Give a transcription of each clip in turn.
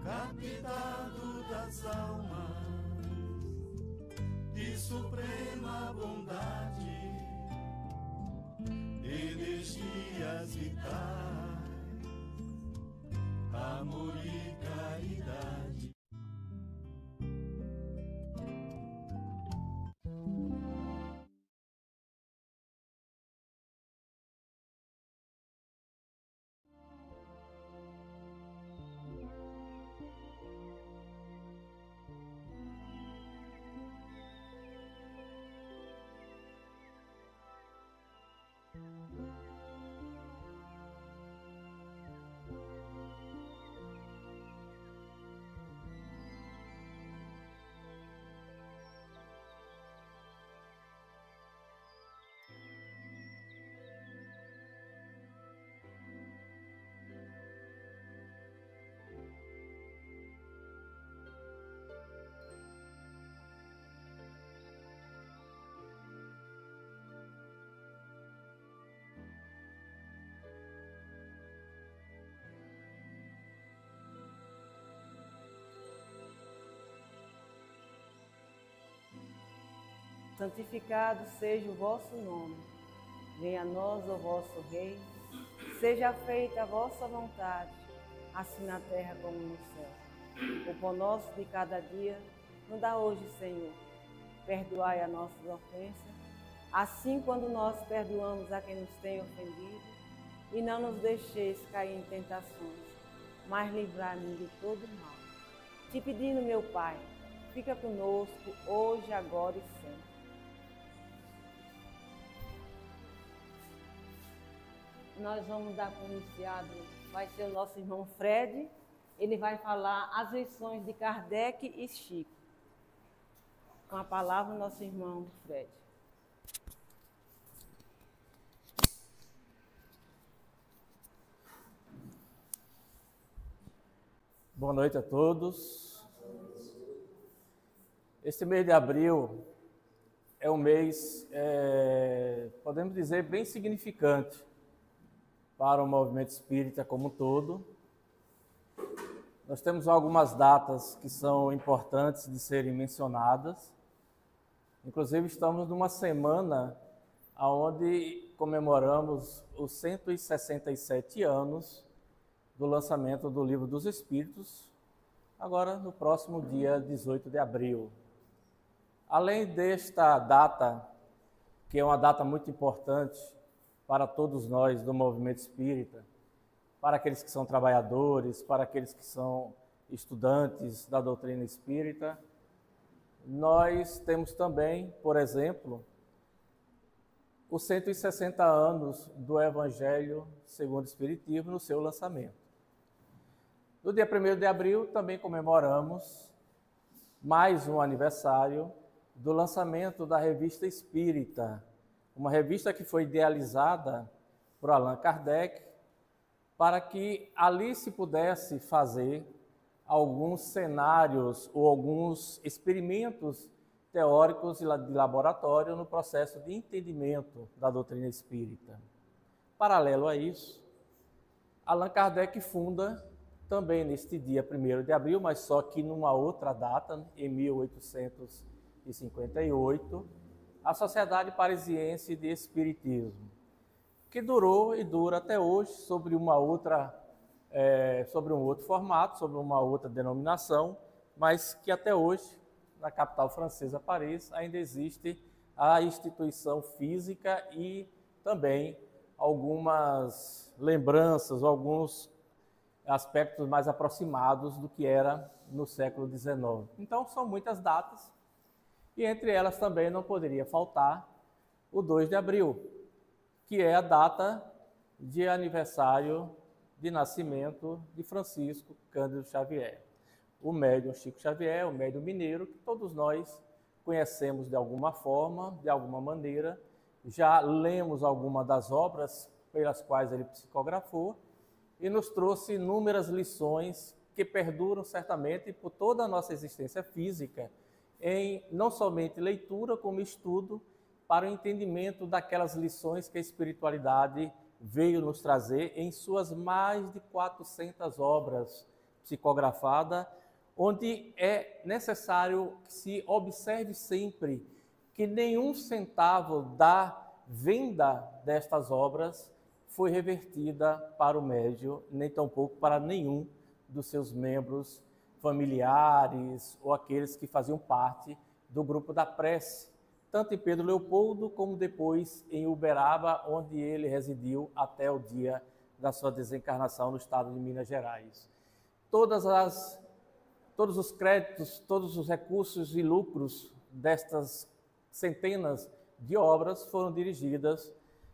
capitado das almas, de suprema bondade, energias vitais, amor e caridade. Santificado seja o vosso nome. Venha a nós o vosso reino. Seja feita a vossa vontade, assim na terra como no céu. O pão nosso de cada dia nos dá hoje, Senhor. Perdoai as nossas ofensas, assim quando nós perdoamos a quem nos tem ofendido. E não nos deixeis cair em tentações, mas livrai-nos de todo mal. Te pedindo, meu Pai, fica conosco hoje, agora e sempre. Nós vamos dar como iniciado, vai ser o nosso irmão Fred. Ele vai falar as lições de Kardec e Chico. Com a palavra, nosso irmão Fred. Boa noite a todos. Este mês de abril é um mês, podemos dizer, bem significante para o movimento espírita como um todo. Nós temos algumas datas que são importantes de serem mencionadas. Inclusive, estamos numa semana onde comemoramos os 167 anos do lançamento do Livro dos Espíritos, agora no próximo dia 18 de abril. Além desta data, que é uma data muito importante para todos nós do movimento espírita, para aqueles que são trabalhadores, para aqueles que são estudantes da doutrina espírita, nós temos também, por exemplo, os 160 anos do Evangelho segundo o Espiritismo no seu lançamento. No dia 1º de abril também comemoramos mais um aniversário do lançamento da Revista Espírita, uma revista que foi idealizada por Allan Kardec para que ali se pudesse fazer alguns cenários ou alguns experimentos teóricos de laboratório no processo de entendimento da doutrina espírita. Paralelo a isso, Allan Kardec funda também neste dia 1º de abril, mas só que numa outra data, em 1858, a Sociedade Parisiense de Espiritismo, que durou e dura até hoje sobre um outro formato, sobre uma outra denominação, mas que até hoje, na capital francesa, Paris, ainda existe a instituição física e também algumas lembranças, alguns aspectos mais aproximados do que era no século XIX. Então, são muitas datas, e entre elas também não poderia faltar o 2 de abril, que é a data de aniversário de nascimento de Francisco Cândido Xavier, o médium Chico Xavier, o médium mineiro, que todos nós conhecemos de alguma forma, de alguma maneira, já lemos alguma das obras pelas quais ele psicografou e nos trouxe inúmeras lições que perduram certamente por toda a nossa existência física, em não somente leitura, como estudo, para o entendimento daquelas lições que a espiritualidade veio nos trazer em suas mais de 400 obras, psicografada, onde é necessário que se observe sempre que nenhum centavo da venda destas obras foi revertida para o médium, nem tampouco para nenhum dos seus membros familiares ou aqueles que faziam parte do grupo da prece, tanto em Pedro Leopoldo como depois em Uberaba, onde ele residiu até o dia da sua desencarnação no estado de Minas Gerais. Todos os créditos, todos os recursos e lucros destas centenas de obras foram dirigidas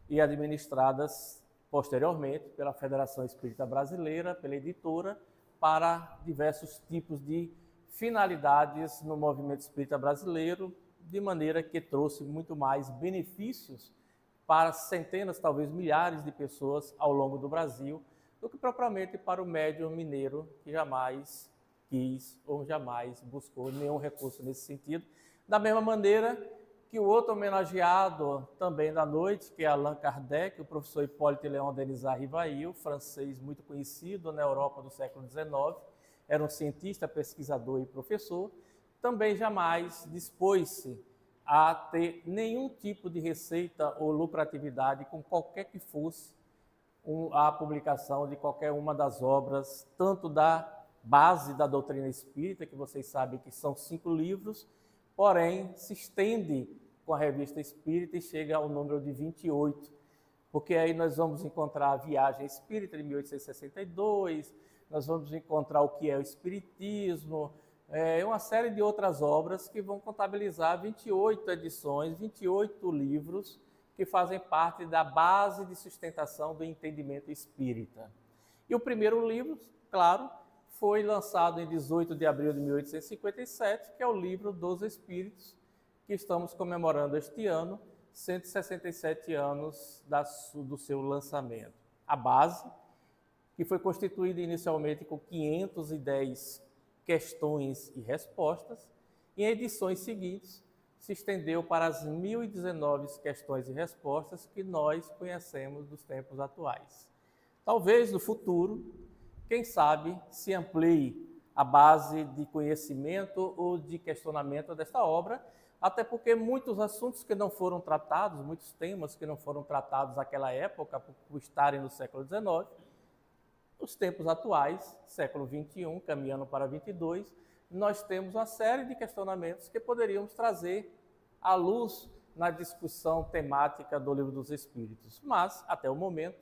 e administradas posteriormente pela Federação Espírita Brasileira, pela editora, para diversos tipos de finalidades no movimento espírita brasileiro, de maneira que trouxe muito mais benefícios para centenas, talvez milhares de pessoas ao longo do Brasil, do que propriamente para o médium mineiro, que jamais quis ou jamais buscou nenhum recurso nesse sentido. Da mesma maneira que o outro homenageado também da noite, que é Allan Kardec, o professor Hippolyte Léon Denisard Rivail, francês muito conhecido na Europa do século XIX, era um cientista, pesquisador e professor, também jamais dispôs-se a ter nenhum tipo de receita ou lucratividade com qualquer que fosse a publicação de qualquer uma das obras, tanto da base da doutrina espírita, que vocês sabem que são 5 livros, porém se estende com a Revista Espírita e chega ao número de 28, porque aí nós vamos encontrar a Viagem Espírita de 1862, nós vamos encontrar o que é o Espiritismo, uma série de outras obras que vão contabilizar 28 edições, 28 livros que fazem parte da base de sustentação do entendimento espírita. E o primeiro livro, claro, foi lançado em 18 de abril de 1857, que é o Livro dos Espíritos, que estamos comemorando este ano, 167 anos do seu lançamento. A base, que foi constituída inicialmente com 510 questões e respostas, e em edições seguintes se estendeu para as 1019 questões e respostas que nós conhecemos dos tempos atuais. Talvez no futuro, quem sabe, se amplie a base de conhecimento ou de questionamento desta obra, até porque muitos assuntos que não foram tratados, muitos temas que não foram tratados naquela época, por estarem no século XIX, os tempos atuais, século XXI, caminhando para 22, nós temos uma série de questionamentos que poderíamos trazer à luz na discussão temática do Livro dos Espíritos. Mas, até o momento,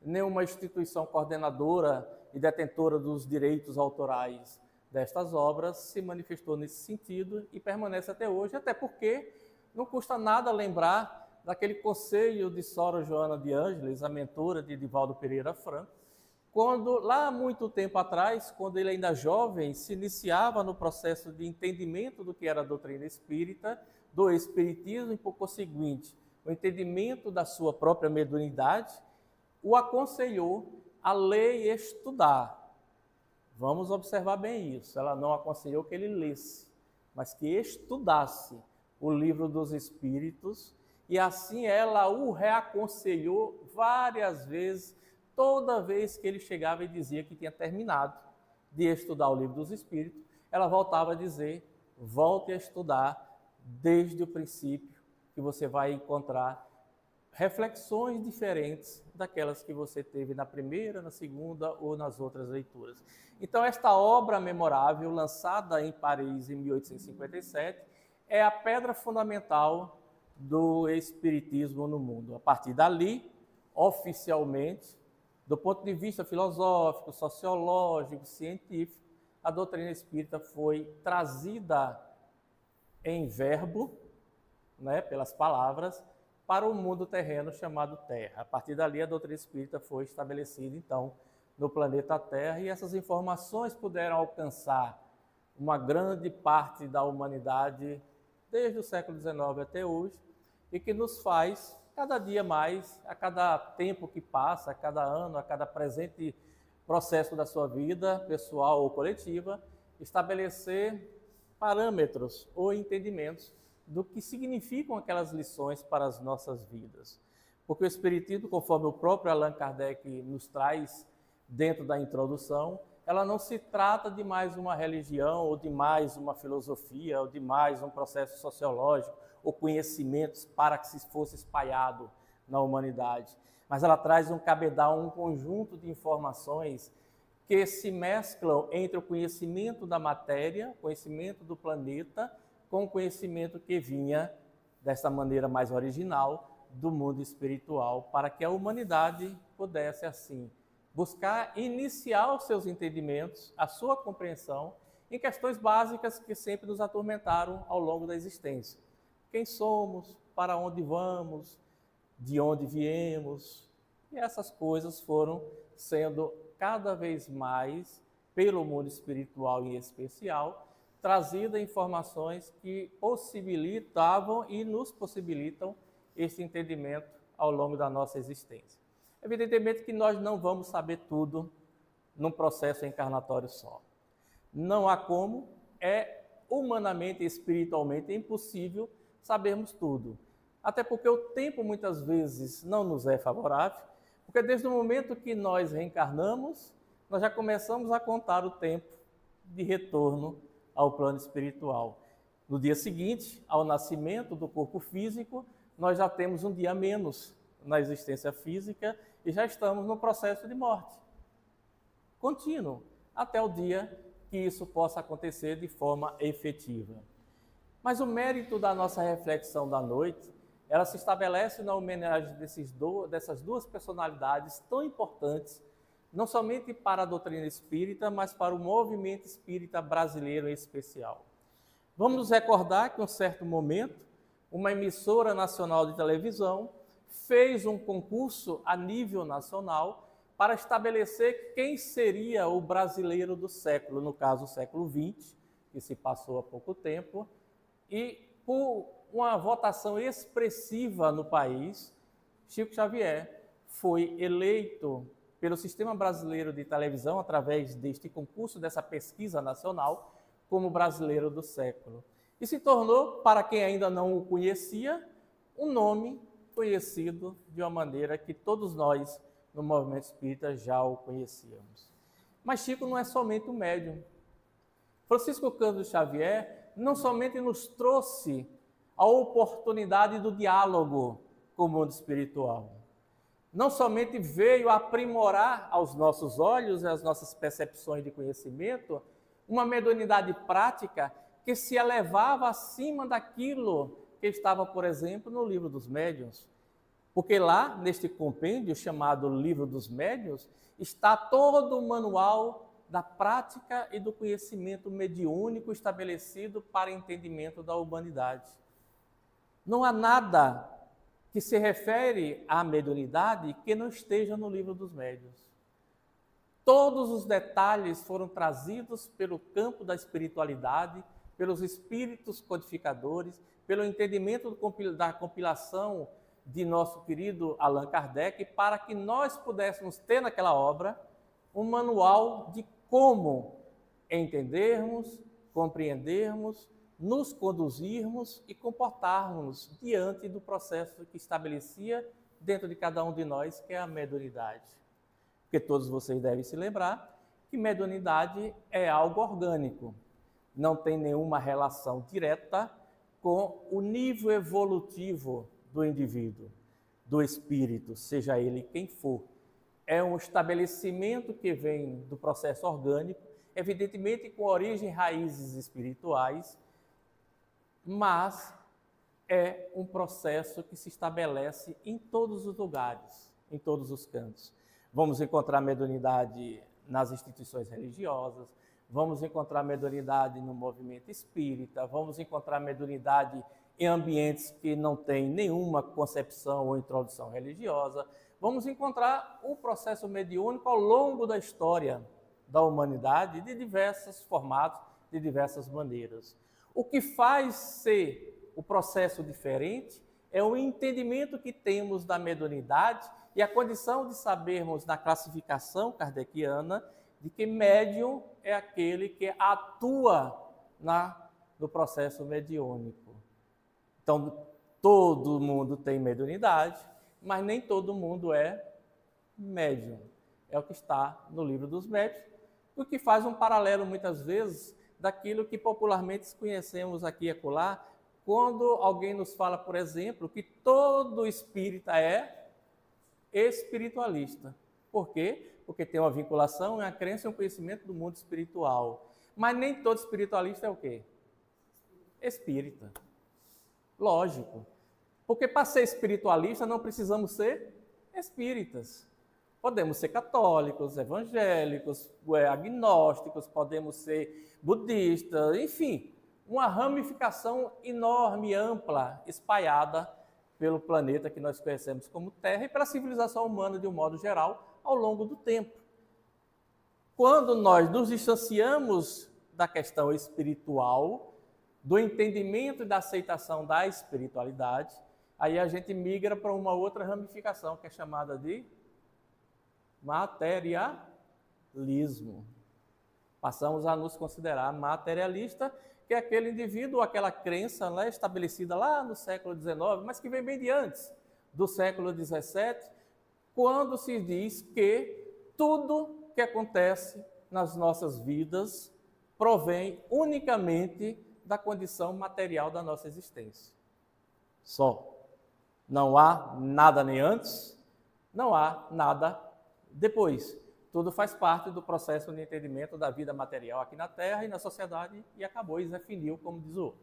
nenhuma instituição coordenadora e detentora dos direitos autorais destas obras se manifestou nesse sentido e permanece até hoje, até porque não custa nada lembrar daquele conselho de Sora Joana de Ângeles, a mentora de Divaldo Pereira Franco, quando, lá há muito tempo atrás, quando ele ainda jovem, se iniciava no processo de entendimento do que era a doutrina espírita, do espiritismo e, por conseguinte, o entendimento da sua própria mediunidade, o aconselhou a ler e estudar. Vamos observar bem isso. Ela não aconselhou que ele lesse, mas que estudasse o Livro dos Espíritos, e assim ela o reaconselhou várias vezes, toda vez que ele chegava e dizia que tinha terminado de estudar o Livro dos Espíritos, ela voltava a dizer: volte a estudar desde o princípio, que você vai encontrar reflexões diferentes daquelas que você teve na primeira, na segunda ou nas outras leituras. Então, esta obra memorável, lançada em Paris em 1857, é a pedra fundamental do espiritismo no mundo. A partir dali, oficialmente, do ponto de vista filosófico, sociológico, científico, a doutrina espírita foi trazida em verbo, pelas palavras, para o mundo terreno chamado Terra. A partir dali, a doutrina espírita foi estabelecida, então, no planeta Terra, e essas informações puderam alcançar uma grande parte da humanidade desde o século XIX até hoje, e que nos faz, cada dia mais, a cada tempo que passa, a cada ano, a cada presente processo da sua vida, pessoal ou coletiva, estabelecer parâmetros ou entendimentos do que significam aquelas lições para as nossas vidas. Porque o Espiritismo, conforme o próprio Allan Kardec nos traz dentro da introdução, ela não se trata de mais uma religião, ou de mais uma filosofia, ou de mais um processo sociológico, ou conhecimentos para que se fosse espalhado na humanidade. Mas ela traz um cabedal, um conjunto de informações que se mesclam entre o conhecimento da matéria, conhecimento do planeta, com o conhecimento que vinha, dessa maneira mais original, do mundo espiritual, para que a humanidade pudesse, assim, buscar iniciar os seus entendimentos, a sua compreensão, em questões básicas que sempre nos atormentaram ao longo da existência. Quem somos, para onde vamos, de onde viemos, e essas coisas foram sendo cada vez mais, pelo mundo espiritual em especial, trazidas informações que possibilitavam e nos possibilitam esse entendimento ao longo da nossa existência. Evidentemente que nós não vamos saber tudo num processo encarnatório só. Não há como, é humanamente e espiritualmente impossível sabermos tudo. Até porque o tempo muitas vezes não nos é favorável, porque desde o momento que nós reencarnamos, nós já começamos a contar o tempo de retorno ao plano espiritual. No dia seguinte, ao nascimento do corpo físico, nós já temos um dia a menos na existência física e já estamos no processo de morte contínuo, até o dia que isso possa acontecer de forma efetiva. Mas o mérito da nossa reflexão da noite, ela se estabelece na homenagem dessas duas personalidades tão importantes, não somente para a doutrina espírita, mas para o movimento espírita brasileiro em especial. Vamos nos recordar que, em um certo momento, uma emissora nacional de televisão fez um concurso a nível nacional para estabelecer quem seria o brasileiro do século, no caso, o século XX, que se passou há pouco tempo, e por uma votação expressiva no país, Chico Xavier foi eleito pelo Sistema Brasileiro de Televisão, através deste concurso, dessa pesquisa nacional, como brasileiro do século. E se tornou, para quem ainda não o conhecia, um nome conhecido de uma maneira que todos nós, no movimento espírita, já o conhecíamos. Mas Chico não é somente um médium. Francisco Cândido Xavier não somente nos trouxe a oportunidade do diálogo com o mundo espiritual, não somente veio aprimorar aos nossos olhos e às nossas percepções de conhecimento uma mediunidade prática que se elevava acima daquilo que estava, por exemplo, no Livro dos Médiuns. Porque lá, neste compêndio chamado Livro dos Médiuns, está todo o manual da prática e do conhecimento mediúnico estabelecido para entendimento da humanidade. Não há nada que se refere à mediunidade que não esteja no Livro dos Médiuns. Todos os detalhes foram trazidos pelo campo da espiritualidade, pelos espíritos codificadores, pelo entendimento da compilação de nosso querido Allan Kardec, para que nós pudéssemos ter naquela obra um manual de como entendermos, compreendermos, nos conduzirmos e comportarmos diante do processo que estabelecia dentro de cada um de nós, que é a mediunidade. Porque todos vocês devem se lembrar que mediunidade é algo orgânico, não tem nenhuma relação direta com o nível evolutivo do indivíduo, do espírito, seja ele quem for. É um estabelecimento que vem do processo orgânico, evidentemente com origem e raízes espirituais, mas é um processo que se estabelece em todos os lugares, em todos os cantos. Vamos encontrar mediunidade nas instituições religiosas, vamos encontrar mediunidade no movimento espírita, vamos encontrar mediunidade em ambientes que não têm nenhuma concepção ou introdução religiosa, vamos encontrar o processo mediúnico ao longo da história da humanidade, de diversos formatos, de diversas maneiras. O que faz ser o processo diferente é o entendimento que temos da mediunidade e a condição de sabermos, na classificação kardeciana, de que médium é aquele que atua no processo mediúnico. Então, todo mundo tem mediunidade, mas nem todo mundo é médium. É o que está no Livro dos Médiuns, o que faz um paralelo, muitas vezes, daquilo que popularmente conhecemos aqui e acolá, quando alguém nos fala, por exemplo, que todo espírita é espiritualista. Por quê? Porque tem uma vinculação, uma crença e um conhecimento do mundo espiritual. Mas nem todo espiritualista é o quê? Espírita. Lógico. Porque para ser espiritualista não precisamos ser espíritas. Podemos ser católicos, evangélicos, agnósticos, podemos ser budistas, enfim, uma ramificação enorme, ampla, espalhada pelo planeta que nós conhecemos como Terra e pela civilização humana de um modo geral ao longo do tempo. Quando nós nos distanciamos da questão espiritual, do entendimento e da aceitação da espiritualidade, aí a gente migra para uma outra ramificação que é chamada de materialismo. Passamos a nos considerar materialista, que é aquele indivíduo, aquela crença, né, estabelecida lá no século XIX, mas que vem bem de antes, do século XVII, quando se diz que tudo que acontece nas nossas vidas provém unicamente da condição material da nossa existência. Só. Não há nada nem antes, não há nada depois. Tudo faz parte do processo de entendimento da vida material aqui na Terra e na sociedade e acabou, e Zé finiu, como diz o outro.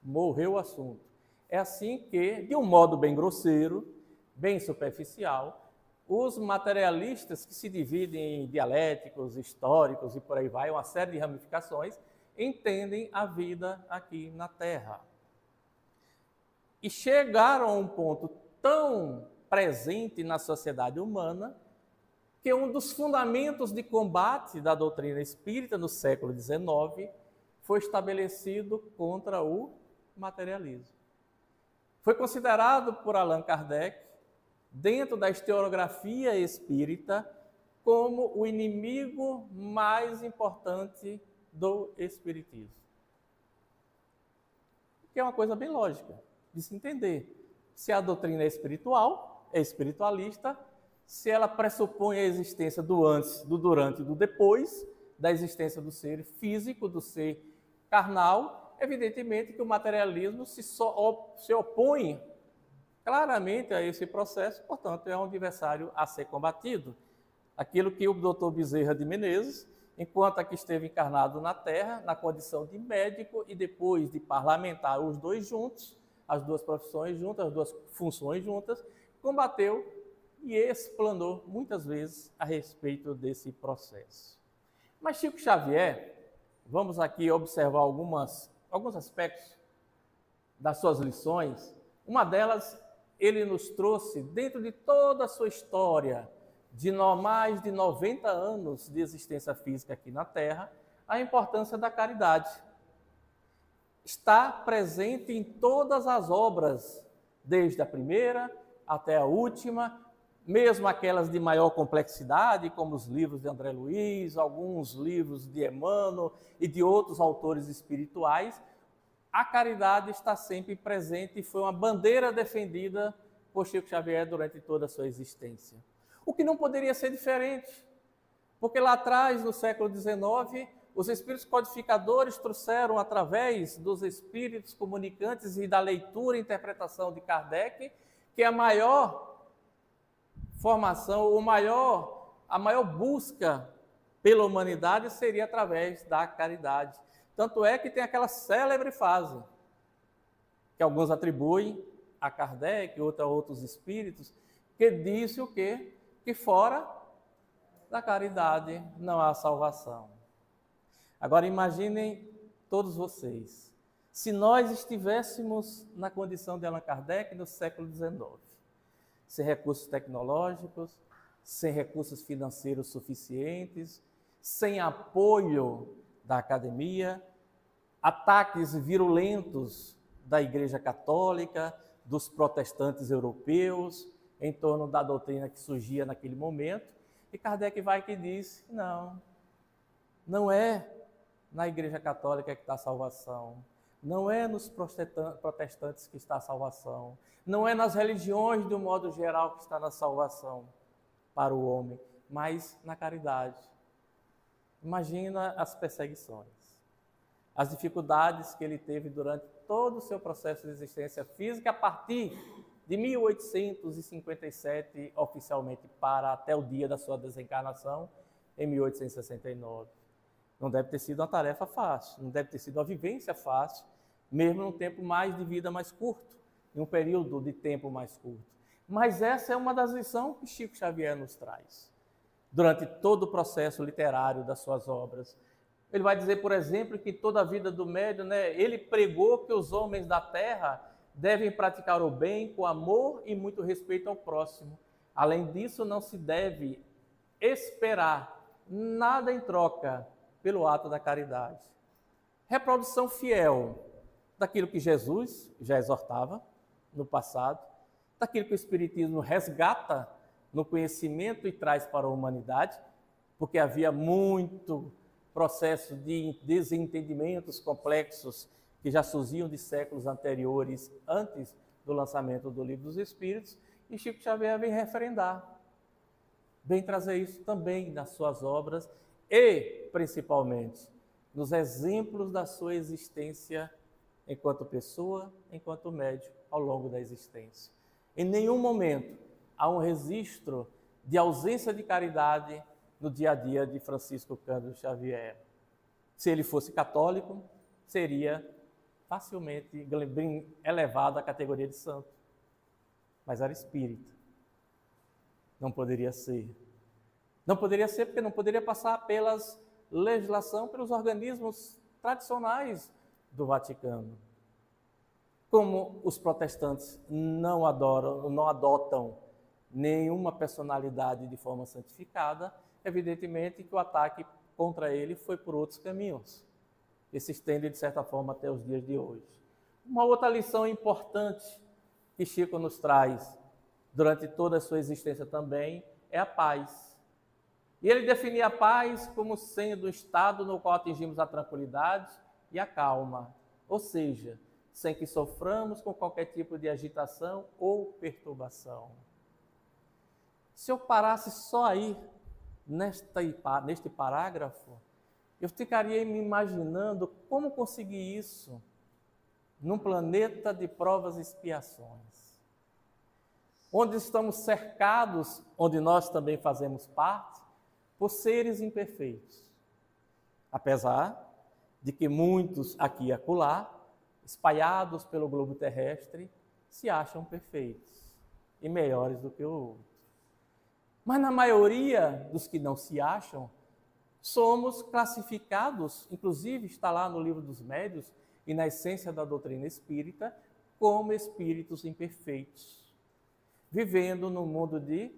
Morreu o assunto. É assim que, de um modo bem grosseiro, bem superficial, os materialistas que se dividem em dialéticos, históricos e por aí vai, uma série de ramificações, entendem a vida aqui na Terra. E chegaram a um ponto tão presente na sociedade humana que um dos fundamentos de combate da doutrina espírita no século XIX foi estabelecido contra o materialismo. Foi considerado por Allan Kardec, dentro da historiografia espírita, como o inimigo mais importante do espiritismo. Que é uma coisa bem lógica de se entender. Se a doutrina é espiritual, é espiritualista, se ela pressupõe a existência do antes, do durante e do depois, da existência do ser físico, do ser carnal, evidentemente que o materialismo se opõe claramente a esse processo, portanto, é um adversário a ser combatido. Aquilo que o Dr. Bezerra de Menezes, enquanto aqui esteve encarnado na Terra, na condição de médico e depois de parlamentar, os dois juntos, as duas profissões juntas, as duas funções juntas, combateu e explanou muitas vezes a respeito desse processo. Mas Chico Xavier, vamos aqui observar alguns aspectos das suas lições. Uma delas, ele nos trouxe, dentro de toda a sua história, de mais de 90 anos de existência física aqui na Terra, a importância da caridade. Está presente em todas as obras, desde a primeira até a última, mesmo aquelas de maior complexidade, como os livros de André Luiz, alguns livros de Emmanuel e de outros autores espirituais, a caridade está sempre presente e foi uma bandeira defendida por Chico Xavier durante toda a sua existência. O que não poderia ser diferente, porque lá atrás, no século XIX, os espíritos codificadores trouxeram, através dos espíritos comunicantes e da leitura e interpretação de Kardec, que a maior formação, a maior busca pela humanidade seria através da caridade. Tanto é que tem aquela célebre frase, que alguns atribuem a Kardec, outros a outros espíritos, que disse o quê? Que fora da caridade não há salvação. Agora imaginem todos vocês, se nós estivéssemos na condição de Allan Kardec no século XIX, sem recursos tecnológicos, sem recursos financeiros suficientes, sem apoio da academia, ataques virulentos da Igreja Católica, dos protestantes europeus, em torno da doutrina que surgia naquele momento, e Kardec vai que diz, não é na Igreja Católica que está a salvação, não é nos protestantes que está a salvação, não é nas religiões de um modo geral que está na salvação para o homem, mas na caridade. Imagina as perseguições, as dificuldades que ele teve durante todo o seu processo de existência física, a partir de 1857, oficialmente, para até o dia da sua desencarnação, em 1869. Não deve ter sido uma tarefa fácil, não deve ter sido uma vivência fácil, mesmo num tempo de vida mais curto, em um período de tempo mais curto. Mas essa é uma das lições que Chico Xavier nos traz, durante todo o processo literário das suas obras. Ele vai dizer, por exemplo, que toda a vida do médium, ele pregou que os homens da terra devem praticar o bem com amor e muito respeito ao próximo. Além disso, não se deve esperar nada em troca pelo ato da caridade. Reprodução fiel daquilo que Jesus já exortava no passado, daquilo que o Espiritismo resgata no conhecimento e traz para a humanidade, porque havia muito processo de desentendimentos complexos que já surgiam de séculos anteriores, antes do lançamento do Livro dos Espíritos, e Chico Xavier vem referendar, vem trazer isso também nas suas obras e, principalmente, nos exemplos da sua existência enquanto pessoa, enquanto médium, ao longo da existência. Em nenhum momento há um registro de ausência de caridade no dia a dia de Francisco Cândido Xavier. Se ele fosse católico, seria facilmente elevado à categoria de santo. Mas era espírita. Não poderia ser. Não poderia ser porque não poderia passar pelas legislação, pelos organismos tradicionais do Vaticano. Como os protestantes não adotam nenhuma personalidade de forma santificada, evidentemente que o ataque contra ele foi por outros caminhos, que se estende, de certa forma, até os dias de hoje. Uma outra lição importante que Chico nos traz durante toda a sua existência também é a paz. E ele definia a paz como sendo o estado no qual atingimos a tranquilidade e a calma, ou seja, sem que soframos com qualquer tipo de agitação ou perturbação. Se eu parasse só aí, neste parágrafo, eu ficaria me imaginando como conseguir isso num planeta de provas e expiações, onde estamos cercados, onde nós também fazemos parte, por seres imperfeitos. Apesar de que muitos aqui e acolá, espalhados pelo globo terrestre, se acham perfeitos e melhores do que o outro. Mas na maioria dos que não se acham, somos classificados, inclusive está lá no Livro dos Médiuns e na essência da doutrina espírita, como espíritos imperfeitos, vivendo num mundo de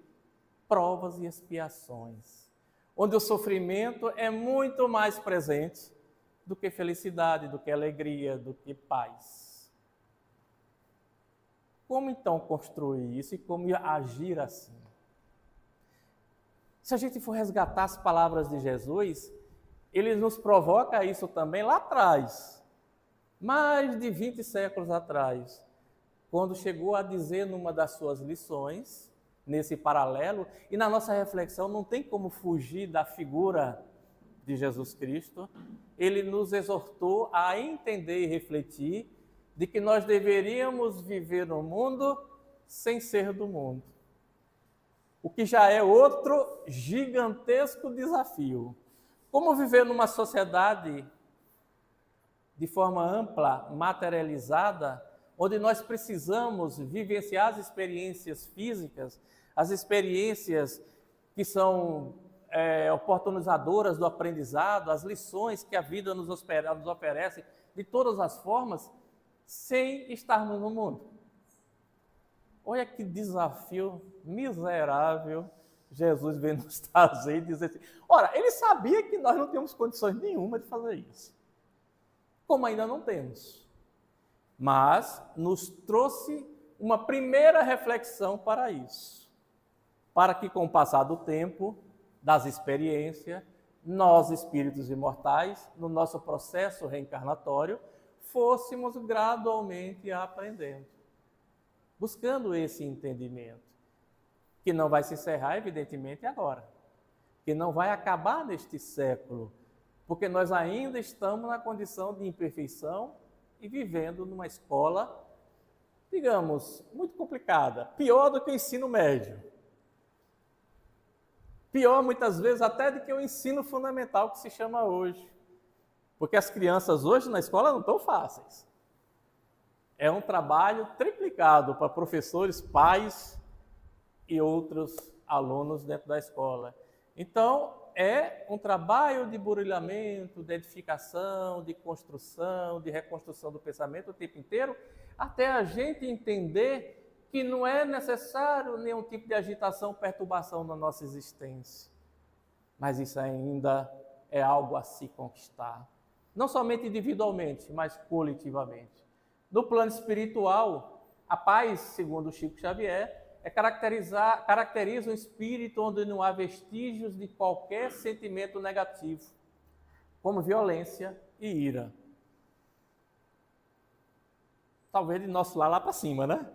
provas e expiações, onde o sofrimento é muito mais presente do que felicidade, do que alegria, do que paz. Como então construir isso e como agir assim? Se a gente for resgatar as palavras de Jesus, ele nos provoca isso também lá atrás, mais de 20 séculos atrás, quando chegou a dizer numa das suas lições, nesse paralelo, e na nossa reflexão não tem como fugir da figura de Jesus Cristo, ele nos exortou a entender e refletir de que nós deveríamos viver no mundo sem ser do mundo. O que já é outro gigantesco desafio. Como viver numa sociedade de forma ampla, materializada, onde nós precisamos vivenciar as experiências físicas, as experiências que são oportunizadoras do aprendizado, as lições que a vida nos oferece de todas as formas, sem estarmos no mundo. Olha que desafio miserável Jesus vem nos trazer e dizer assim. Ora, ele sabia que nós não temos condições nenhuma de fazer isso, como ainda não temos, mas nos trouxe uma primeira reflexão para isso, para que com o passar do tempo, das experiências, nós, espíritos imortais, no nosso processo reencarnatório, fôssemos gradualmente aprendendo, buscando esse entendimento, que não vai se encerrar, evidentemente, agora, que não vai acabar neste século, porque nós ainda estamos na condição de imperfeição e vivendo numa escola, digamos, muito complicada, pior do que o ensino médio. Pior, muitas vezes, até do que o ensino fundamental que se chama hoje. Porque as crianças hoje na escola não estão fáceis. É um trabalho triplicado para professores, pais e outros alunos dentro da escola. Então, é um trabalho de burulhamento, de edificação, de construção, de reconstrução do pensamento o tempo inteiro, até a gente entender que não é necessário nenhum tipo de agitação, perturbação na nossa existência. Mas isso ainda é algo a se conquistar. Não somente individualmente, mas coletivamente. No plano espiritual, a paz, segundo Chico Xavier, caracteriza um espírito onde não há vestígios de qualquer sentimento negativo, como violência e ira. Talvez de nosso lá para cima, né?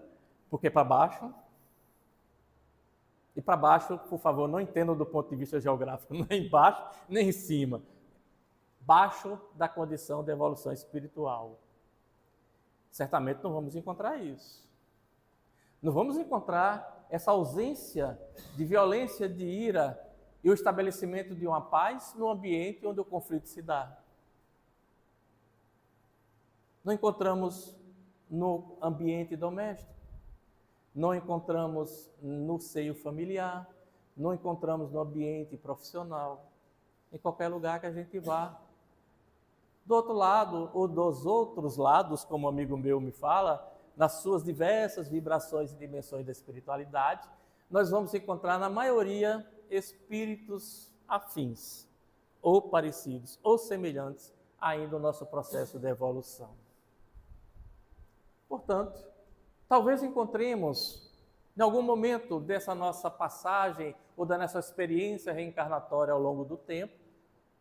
Porque para baixo... E para baixo, por favor, não entendam do ponto de vista geográfico, nem embaixo, nem em cima. Baixo da condição de evolução espiritual. Certamente não vamos encontrar isso. Não vamos encontrar essa ausência de violência, de ira e o estabelecimento de uma paz no ambiente onde o conflito se dá. Não encontramos no ambiente doméstico, não encontramos no seio familiar, não encontramos no ambiente profissional, em qualquer lugar que a gente vá. Do outro lado, ou dos outros lados, como um amigo meu me fala, nas suas diversas vibrações e dimensões da espiritualidade, nós vamos encontrar, na maioria, espíritos afins, ou parecidos, ou semelhantes ainda ao nosso processo de evolução. Portanto, talvez encontremos, em algum momento dessa nossa passagem, ou da nossa experiência reencarnatória ao longo do tempo,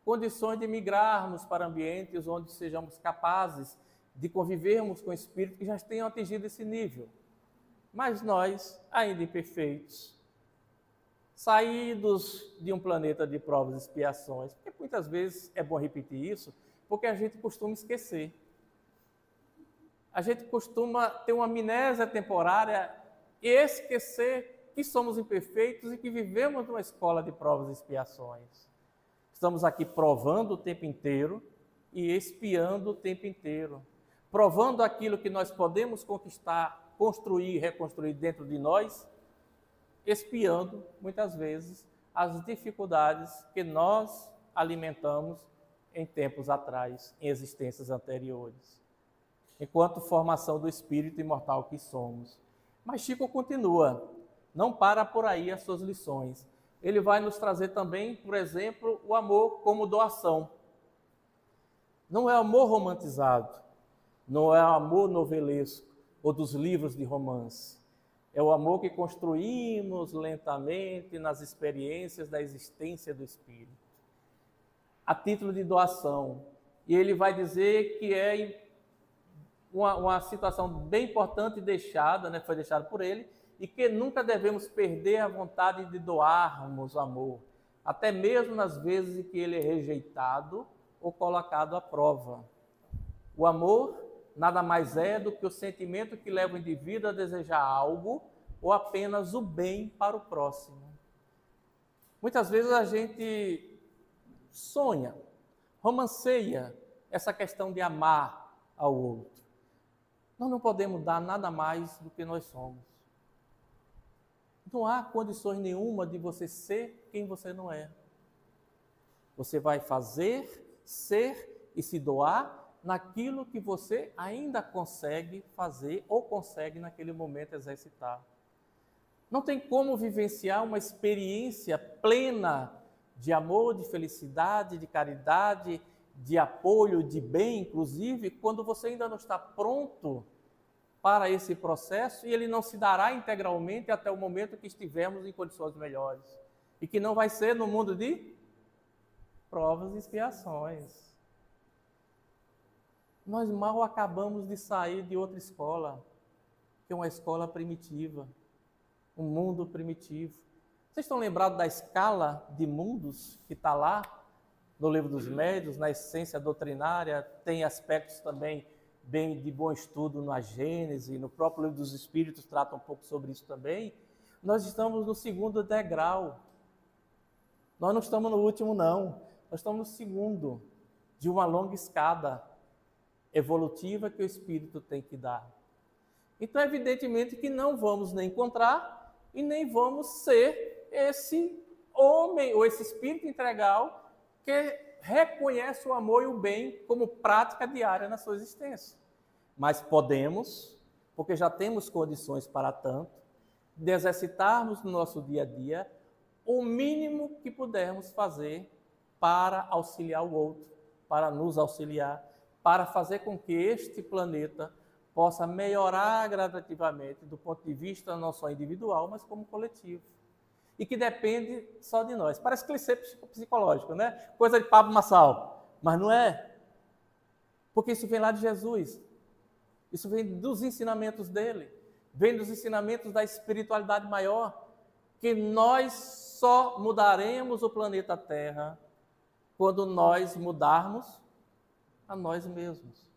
condições de migrarmos para ambientes onde sejamos capazes de convivermos com espíritos que já tenham atingido esse nível. Mas nós, ainda imperfeitos, saídos de um planeta de provas e expiações, porque muitas vezes é bom repetir isso, porque a gente costuma esquecer. A gente costuma ter uma amnésia temporária e esquecer que somos imperfeitos e que vivemos numa escola de provas e expiações. Estamos aqui provando o tempo inteiro e expiando o tempo inteiro. Provando aquilo que nós podemos conquistar, construir e reconstruir dentro de nós, expiando, muitas vezes, as dificuldades que nós alimentamos em tempos atrás, em existências anteriores, enquanto formação do espírito imortal que somos. Mas Chico continua, não para por aí as suas lições. Ele vai nos trazer também, por exemplo, o amor como doação. Não é amor romantizado, não é amor novelesco ou dos livros de romance. É o amor que construímos lentamente nas experiências da existência do espírito, a título de doação. E ele vai dizer que é uma situação bem importante deixada, né, foi deixada por ele, e que nunca devemos perder a vontade de doarmos o amor, até mesmo nas vezes em que ele é rejeitado ou colocado à prova. O amor nada mais é do que o sentimento que leva o indivíduo a desejar algo ou apenas o bem para o próximo. Muitas vezes a gente sonha, romanceia essa questão de amar ao outro. Nós não podemos dar nada mais do que nós somos. Não há condições nenhuma de você ser quem você não é. Você vai fazer, ser e se doar naquilo que você ainda consegue fazer ou consegue naquele momento exercitar. Não tem como vivenciar uma experiência plena de amor, de felicidade, de caridade, de apoio, de bem, inclusive, quando você ainda não está pronto para esse processo e ele não se dará integralmente até o momento que estivermos em condições melhores. E que não vai ser no mundo de provas e expiações. Nós mal acabamos de sair de outra escola, que é uma escola primitiva, um mundo primitivo. Vocês estão lembrados da escala de mundos que está lá no Livro dos Médiuns, na essência doutrinária, tem aspectos também bem de bom estudo na Gênese, no próprio Livro dos Espíritos trata um pouco sobre isso também. Nós estamos no segundo degrau. Nós não estamos no último, não. Nós estamos no segundo de uma longa escada evolutiva que o Espírito tem que dar. Então, evidentemente que não vamos nem encontrar e nem vamos ser esse homem ou esse espírito integral que reconhece o amor e o bem como prática diária na sua existência. Mas podemos, porque já temos condições para tanto, de exercitarmos no nosso dia a dia o mínimo que pudermos fazer para auxiliar o outro, para nos auxiliar, para fazer com que este planeta possa melhorar gradativamente do ponto de vista não só individual, mas como coletivo. E que depende só de nós. Parece clichê psicológico, né? Coisa de Pablo Marçal, mas não é. Porque isso vem lá de Jesus. Isso vem dos ensinamentos dele. Vem dos ensinamentos da espiritualidade maior. Que nós só mudaremos o planeta Terra quando nós mudarmos a nós mesmos.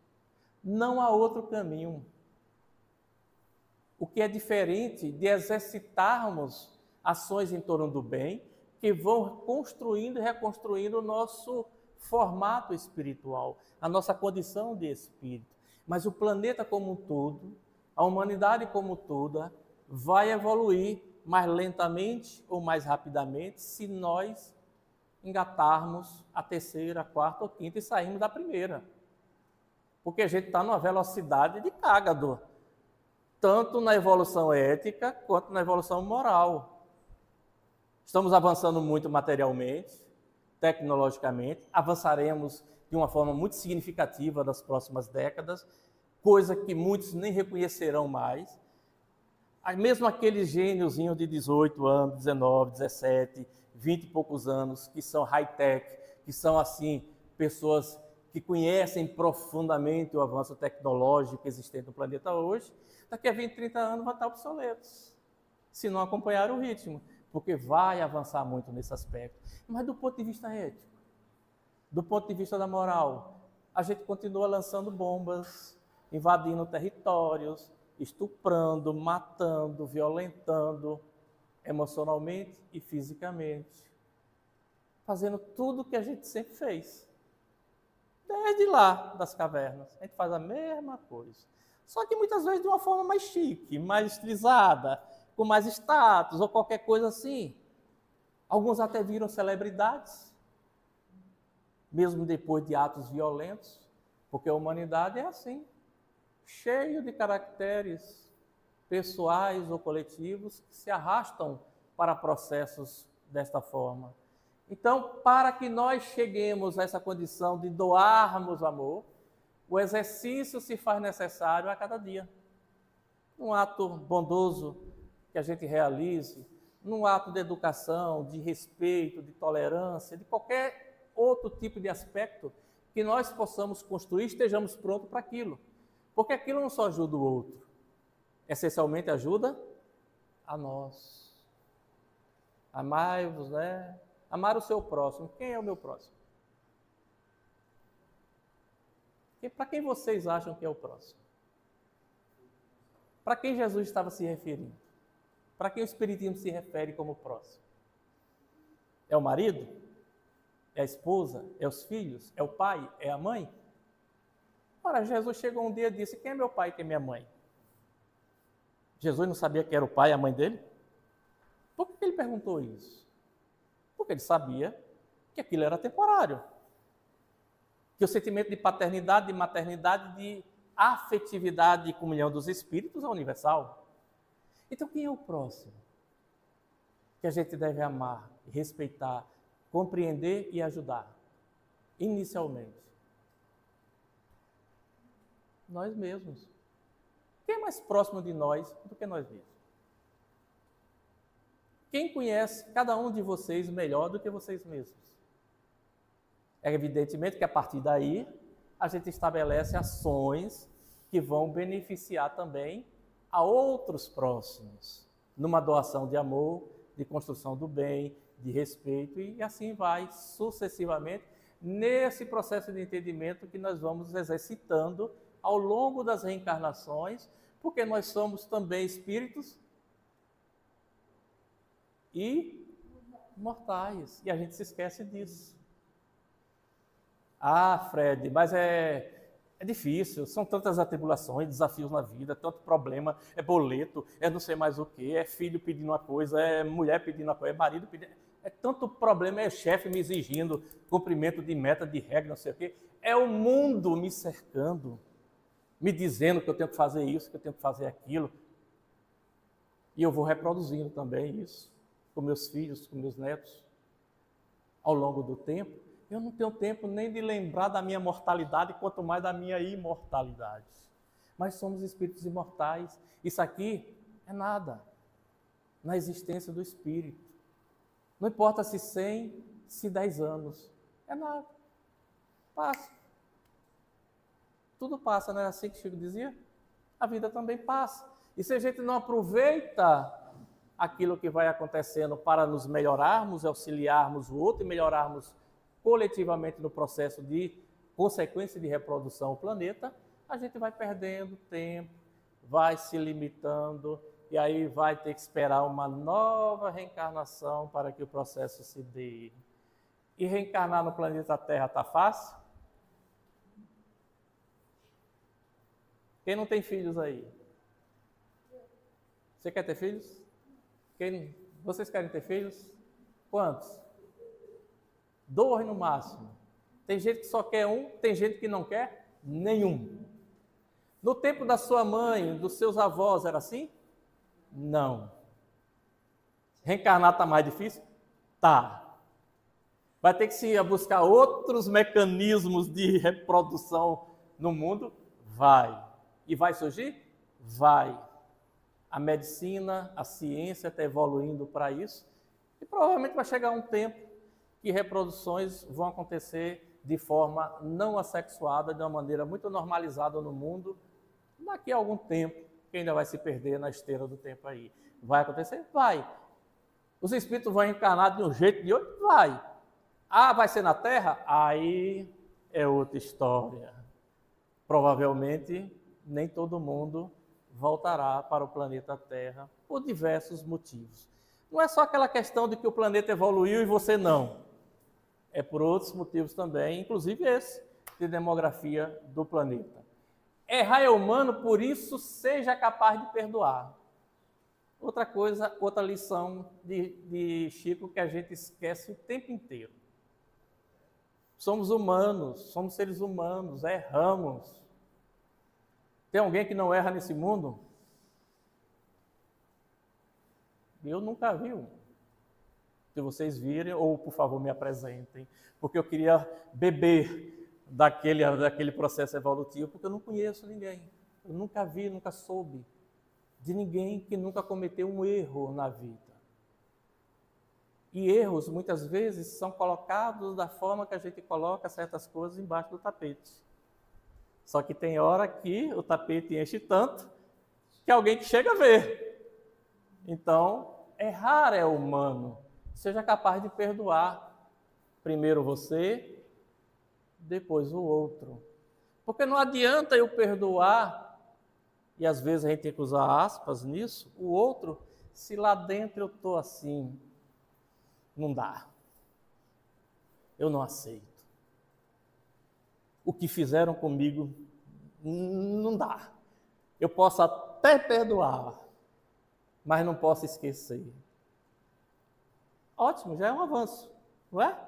Não há outro caminho. O que é diferente de exercitarmos ações em torno do bem, que vão construindo e reconstruindo o nosso formato espiritual, a nossa condição de espírito. Mas o planeta como um todo, a humanidade como um todo, vai evoluir mais lentamente ou mais rapidamente se nós engatarmos a terceira, a quarta ou quinta e sairmos da primeira. Porque a gente está numa velocidade de cágado, tanto na evolução ética quanto na evolução moral. Estamos avançando muito materialmente, tecnologicamente, avançaremos de uma forma muito significativa nas próximas décadas, coisa que muitos nem reconhecerão mais. Mesmo aqueles gêniozinhos de 18 anos, 19, 17, 20 e poucos anos, que são high-tech, que são, assim, pessoas que conhecem profundamente o avanço tecnológico existente no planeta hoje, daqui a 20, 30 anos vão estar obsoletos, se não acompanhar o ritmo, porque vai avançar muito nesse aspecto. Mas do ponto de vista ético, do ponto de vista da moral, a gente continua lançando bombas, invadindo territórios, estuprando, matando, violentando emocionalmente e fisicamente, fazendo tudo o que a gente sempre fez. Desde lá das cavernas, a gente faz a mesma coisa. Só que muitas vezes de uma forma mais chique, mais estilizada, com mais status ou qualquer coisa assim. Alguns até viram celebridades, mesmo depois de atos violentos, porque a humanidade é assim, cheio de caracteres pessoais ou coletivos que se arrastam para processos desta forma. Então, para que nós cheguemos a essa condição de doarmos amor, o exercício se faz necessário a cada dia. Um ato bondoso que a gente realize, num ato de educação, de respeito, de tolerância, de qualquer outro tipo de aspecto que nós possamos construir, estejamos prontos para aquilo. Porque aquilo não só ajuda o outro, essencialmente ajuda a nós. Amai-vos, né? Amar o seu próximo. Quem é o meu próximo? Para quem vocês acham que é o próximo? Para quem Jesus estava se referindo? Para quem o Espiritismo se refere como próximo? É o marido? É a esposa? É os filhos? É o pai? É a mãe? Ora, Jesus chegou um dia e disse, quem é meu pai e quem é minha mãe? Jesus não sabia quem era o pai e a mãe dele? Por que ele perguntou isso? Porque ele sabia que aquilo era temporário. Que o sentimento de paternidade, de maternidade, de afetividade e comunhão dos espíritos é universal. Então, quem é o próximo? Que a gente deve amar, respeitar, compreender e ajudar. Inicialmente. Nós mesmos. Quem é mais próximo de nós do que nós mesmos? Quem conhece cada um de vocês melhor do que vocês mesmos? É evidentemente que a partir daí a gente estabelece ações que vão beneficiar também a outros próximos, numa doação de amor, de construção do bem, de respeito e assim vai sucessivamente, nesse processo de entendimento que nós vamos exercitando ao longo das reencarnações, porque nós somos também espíritos e mortais, e a gente se esquece disso. Ah, Fred, mas é difícil, são tantas atribulações, desafios na vida, tanto problema, é boleto, é não sei mais o que, é filho pedindo uma coisa, é mulher pedindo uma coisa, é marido pedindo, é tanto problema, é chefe me exigindo cumprimento de meta, de regra, não sei o quê, é o mundo me cercando, me dizendo que eu tenho que fazer isso, que eu tenho que fazer aquilo, e eu vou reproduzindo também isso, com meus filhos, com meus netos, ao longo do tempo. Eu não tenho tempo nem de lembrar da minha mortalidade, quanto mais da minha imortalidade. Mas somos espíritos imortais. Isso aqui é nada na existência do espírito. Não importa se 100, se 10 anos. É nada. Passa. Tudo passa, não é assim que Chico dizia? A vida também passa. E se a gente não aproveita aquilo que vai acontecendo para nos melhorarmos, auxiliarmos o outro e melhorarmos coletivamente no processo de consequência de reprodução do planeta, a gente vai perdendo tempo, vai se limitando, e aí vai ter que esperar uma nova reencarnação para que o processo se dê. E reencarnar no planeta Terra está fácil? Quem não tem filhos aí? Você quer ter filhos? Vocês querem ter filhos? Quantos? 2 no máximo. Tem gente que só quer um, tem gente que não quer nenhum. No tempo da sua mãe, dos seus avós, era assim? Não. Reencarnar está mais difícil? Tá. Vai ter que se buscar outros mecanismos de reprodução no mundo? Vai. E vai surgir? Vai. A medicina, a ciência está evoluindo para isso. E provavelmente vai chegar um tempo que reproduções vão acontecer de forma não assexuada, de uma maneira muito normalizada no mundo, daqui a algum tempo, que ainda vai se perder na esteira do tempo aí. Vai acontecer? Vai. Os espíritos vão encarnar de um jeito ou de outro? Vai. Ah, vai ser na Terra? Aí é outra história. Provavelmente, nem todo mundo voltará para o planeta Terra por diversos motivos. Não é só aquela questão de que o planeta evoluiu e você não. É por outros motivos também, inclusive esse, de demografia do planeta. Errar é humano, por isso seja capaz de perdoar. Outra coisa, outra lição de Chico que a gente esquece o tempo inteiro. Somos humanos, somos seres humanos, erramos. Tem alguém que não erra nesse mundo? Eu nunca vi um. Se vocês virem, ou por favor me apresentem, porque eu queria beber daquele processo evolutivo, porque eu não conheço ninguém. Eu nunca vi, nunca soube de ninguém que nunca cometeu um erro na vida. E erros, muitas vezes, são colocados da forma que a gente coloca certas coisas embaixo do tapete. Só que tem hora que o tapete enche tanto que alguém que chega a ver. Então, errar é humano. Seja capaz de perdoar. Primeiro você, depois o outro. Porque não adianta eu perdoar, e às vezes a gente tem que usar aspas nisso, o outro, se lá dentro eu estou assim, não dá. Eu não aceito. O que fizeram comigo não dá. Eu posso até perdoar, mas não posso esquecer. Ótimo, já é um avanço, não é?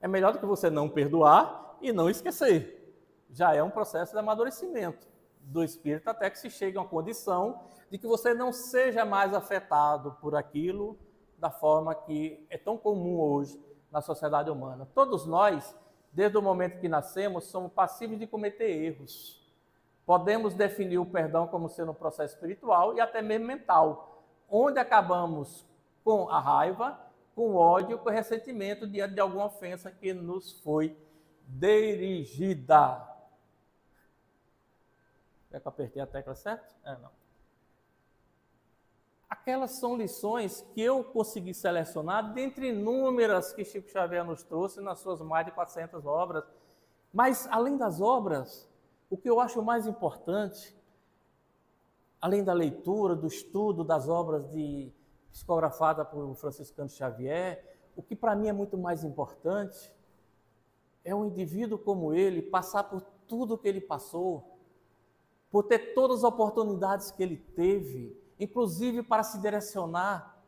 É melhor do que você não perdoar e não esquecer. Já é um processo de amadurecimento do espírito até que se chegue a uma condição de que você não seja mais afetado por aquilo da forma que é tão comum hoje na sociedade humana. Todos nós, desde o momento que nascemos, somos passíveis de cometer erros. Podemos definir o perdão como sendo um processo espiritual e até mesmo mental, onde acabamos com a raiva, com ódio, com ressentimento diante de alguma ofensa que nos foi dirigida. Será que eu apertei a tecla certa? Não. aquelas são lições que eu consegui selecionar dentre inúmeras que Chico Xavier nos trouxe nas suas mais de 400 obras. Mas, além das obras, o que eu acho mais importante, além da leitura, do estudo das obras psicografadas por Franciscano Xavier, o que para mim é muito mais importante é um indivíduo como ele passar por tudo que ele passou, por ter todas as oportunidades que ele teve, inclusive para se direcionar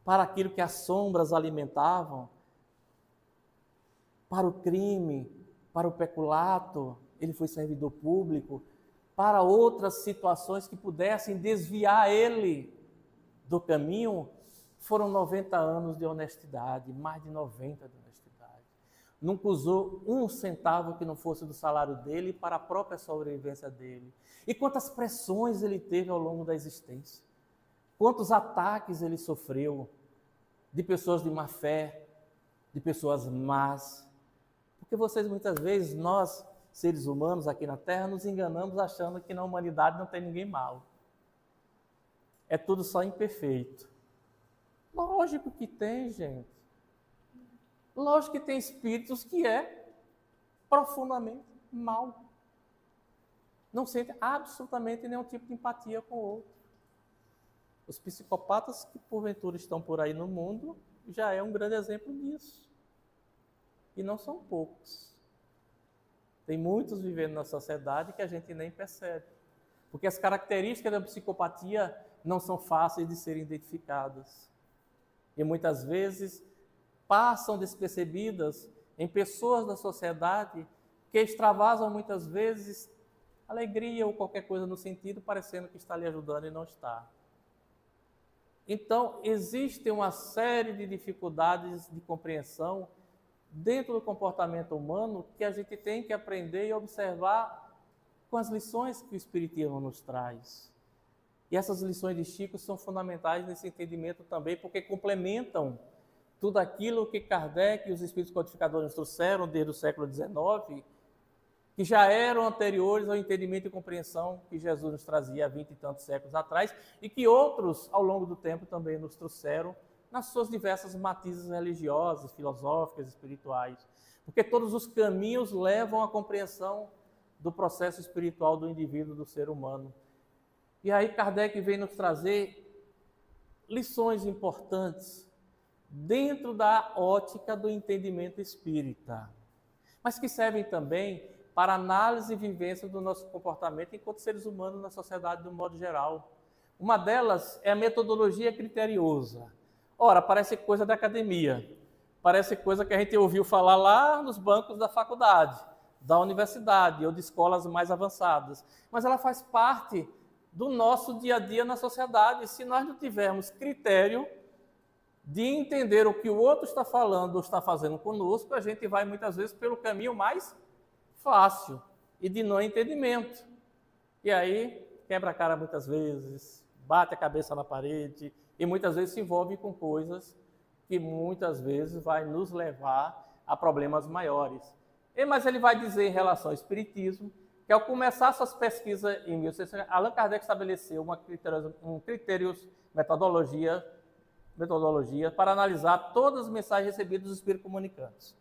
para aquilo que as sombras alimentavam, para o crime, para o peculato, ele foi servidor público, para outras situações que pudessem desviar ele do caminho. Foram 90 anos de honestidade, mais de 90 de honestidade. Nunca usou um centavo que não fosse do salário dele para a própria sobrevivência dele. E quantas pressões ele teve ao longo da existência. Quantos ataques ele sofreu de pessoas de má fé, de pessoas más. Porque vocês, muitas vezes, nós, seres humanos aqui na Terra, nos enganamos achando que na humanidade não tem ninguém mau. É tudo só imperfeito. Lógico que tem, gente. Lógico que tem espíritos que é profundamente mal. Não sente absolutamente nenhum tipo de empatia com o outro. Os psicopatas que porventura estão por aí no mundo já é um grande exemplo disso. E não são poucos. Tem muitos vivendo na sociedade que a gente nem percebe. Porque as características da psicopatia não são fáceis de serem identificadas. E muitas vezes passam despercebidas em pessoas da sociedade que extravasam muitas vezes alegria ou qualquer coisa no sentido, parecendo que está lhe ajudando e não está. Então, existe uma série de dificuldades de compreensão dentro do comportamento humano que a gente tem que aprender e observar com as lições que o Espiritismo nos traz. E essas lições de Chico são fundamentais nesse entendimento também, porque complementam tudo aquilo que Kardec e os Espíritos Codificadores nos trouxeram desde o século XIX, que já eram anteriores ao entendimento e compreensão que Jesus nos trazia há 20 e tantos séculos atrás, e que outros, ao longo do tempo, também nos trouxeram nas suas diversas matizes religiosas, filosóficas, espirituais. Porque todos os caminhos levam à compreensão do processo espiritual do indivíduo, do ser humano. E aí Kardec vem nos trazer lições importantes dentro da ótica do entendimento espírita, mas que servem também para análise e vivência do nosso comportamento enquanto seres humanos na sociedade de um modo geral. Uma delas é a metodologia criteriosa. Ora, parece coisa da academia, parece coisa que a gente ouviu falar lá nos bancos da faculdade, da universidade ou de escolas mais avançadas, mas ela faz parte do nosso dia a dia na sociedade. Se nós não tivermos critério de entender o que o outro está falando ou está fazendo conosco, a gente vai muitas vezes pelo caminho mais fácil e de não entendimento. E aí quebra a cara muitas vezes, bate a cabeça na parede e muitas vezes se envolve com coisas que muitas vezes vai nos levar a problemas maiores. Mas ele vai dizer em relação ao espiritismo que ao começar suas pesquisas em 1600, Allan Kardec estabeleceu metodologia para analisar todas as mensagens recebidas dos espíritos comunicantes.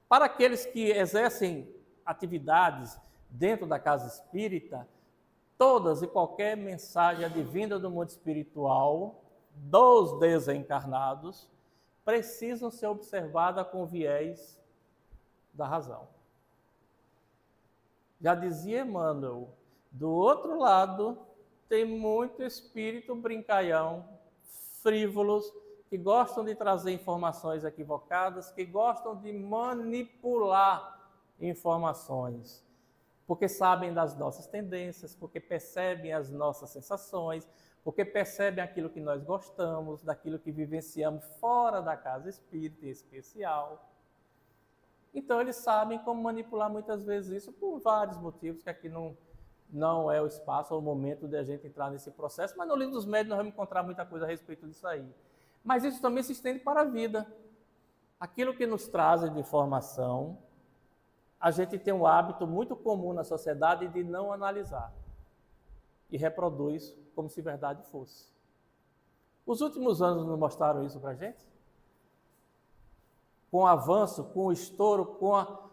Para aqueles que exercem atividades dentro da casa espírita, todas e qualquer mensagem advinda do mundo espiritual, dos desencarnados, precisam ser observadas com viés da razão. Já dizia Emmanuel, do outro lado tem muito espírito brincalhão, frívolos, que gostam de trazer informações equivocadas, que gostam de manipular informações, porque sabem das nossas tendências, porque percebem as nossas sensações, porque percebem aquilo que nós gostamos, daquilo que vivenciamos fora da casa espírita em especial. Então, eles sabem como manipular muitas vezes isso por vários motivos, que aqui não é o espaço ou o momento de a gente entrar nesse processo, mas no Livro dos Médiuns nós vamos encontrar muita coisa a respeito disso aí. Mas isso também se estende para a vida. Aquilo que nos trazem de informação, a gente tem um hábito muito comum na sociedade de não analisar. E reproduz como se verdade fosse. Os últimos anos nos mostraram isso para a gente? Com o avanço, com o estouro, com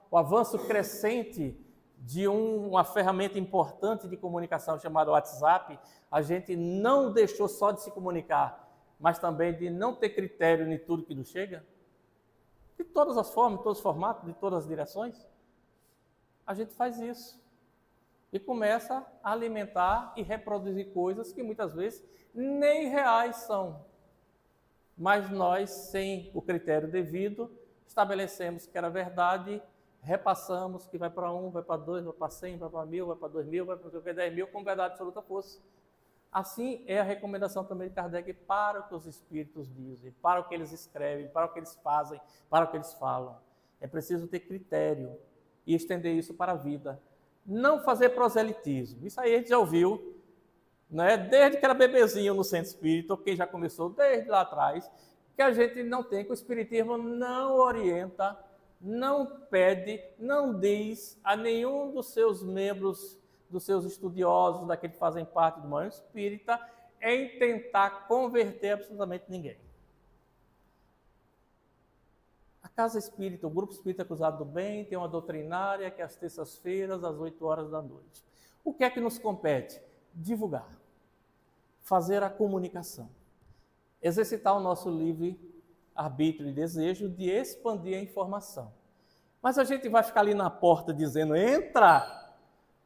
o avanço crescente de uma ferramenta importante de comunicação chamada WhatsApp, a gente não deixou só de se comunicar, mas também de não ter critério em tudo que nos chega? De todas as formas, de todos os formatos, de todas as direções? A gente faz isso. E começa a alimentar e reproduzir coisas que muitas vezes nem reais são. Mas nós, sem o critério devido, estabelecemos que era verdade, repassamos que vai para 1, vai para 2, vai para 100, vai para 1000, vai para 2000, vai para 10 mil, como verdade absoluta fosse. Assim é a recomendação também de Kardec para o que os espíritos dizem, para o que eles escrevem, para o que eles fazem, para o que eles falam. É preciso ter critério e estender isso para a vida. Não fazer proselitismo. Isso aí a gente já ouviu, né? Desde que era bebezinho no centro espírita, ou quem já começou desde lá atrás, que a gente não tem, que o espiritismo não orienta, não pede, não diz a nenhum dos seus membros, dos seus estudiosos, daqueles que fazem parte do movimento espírita, em tentar converter absolutamente ninguém. A Casa Espírita, o Grupo Espírita Cruzado do Bem, tem uma doutrinária que é às terças-feiras, às 8 horas da noite. O que é que nos compete? Divulgar, fazer a comunicação, exercitar o nosso livre arbítrio e desejo de expandir a informação. Mas a gente vai ficar ali na porta dizendo, entra,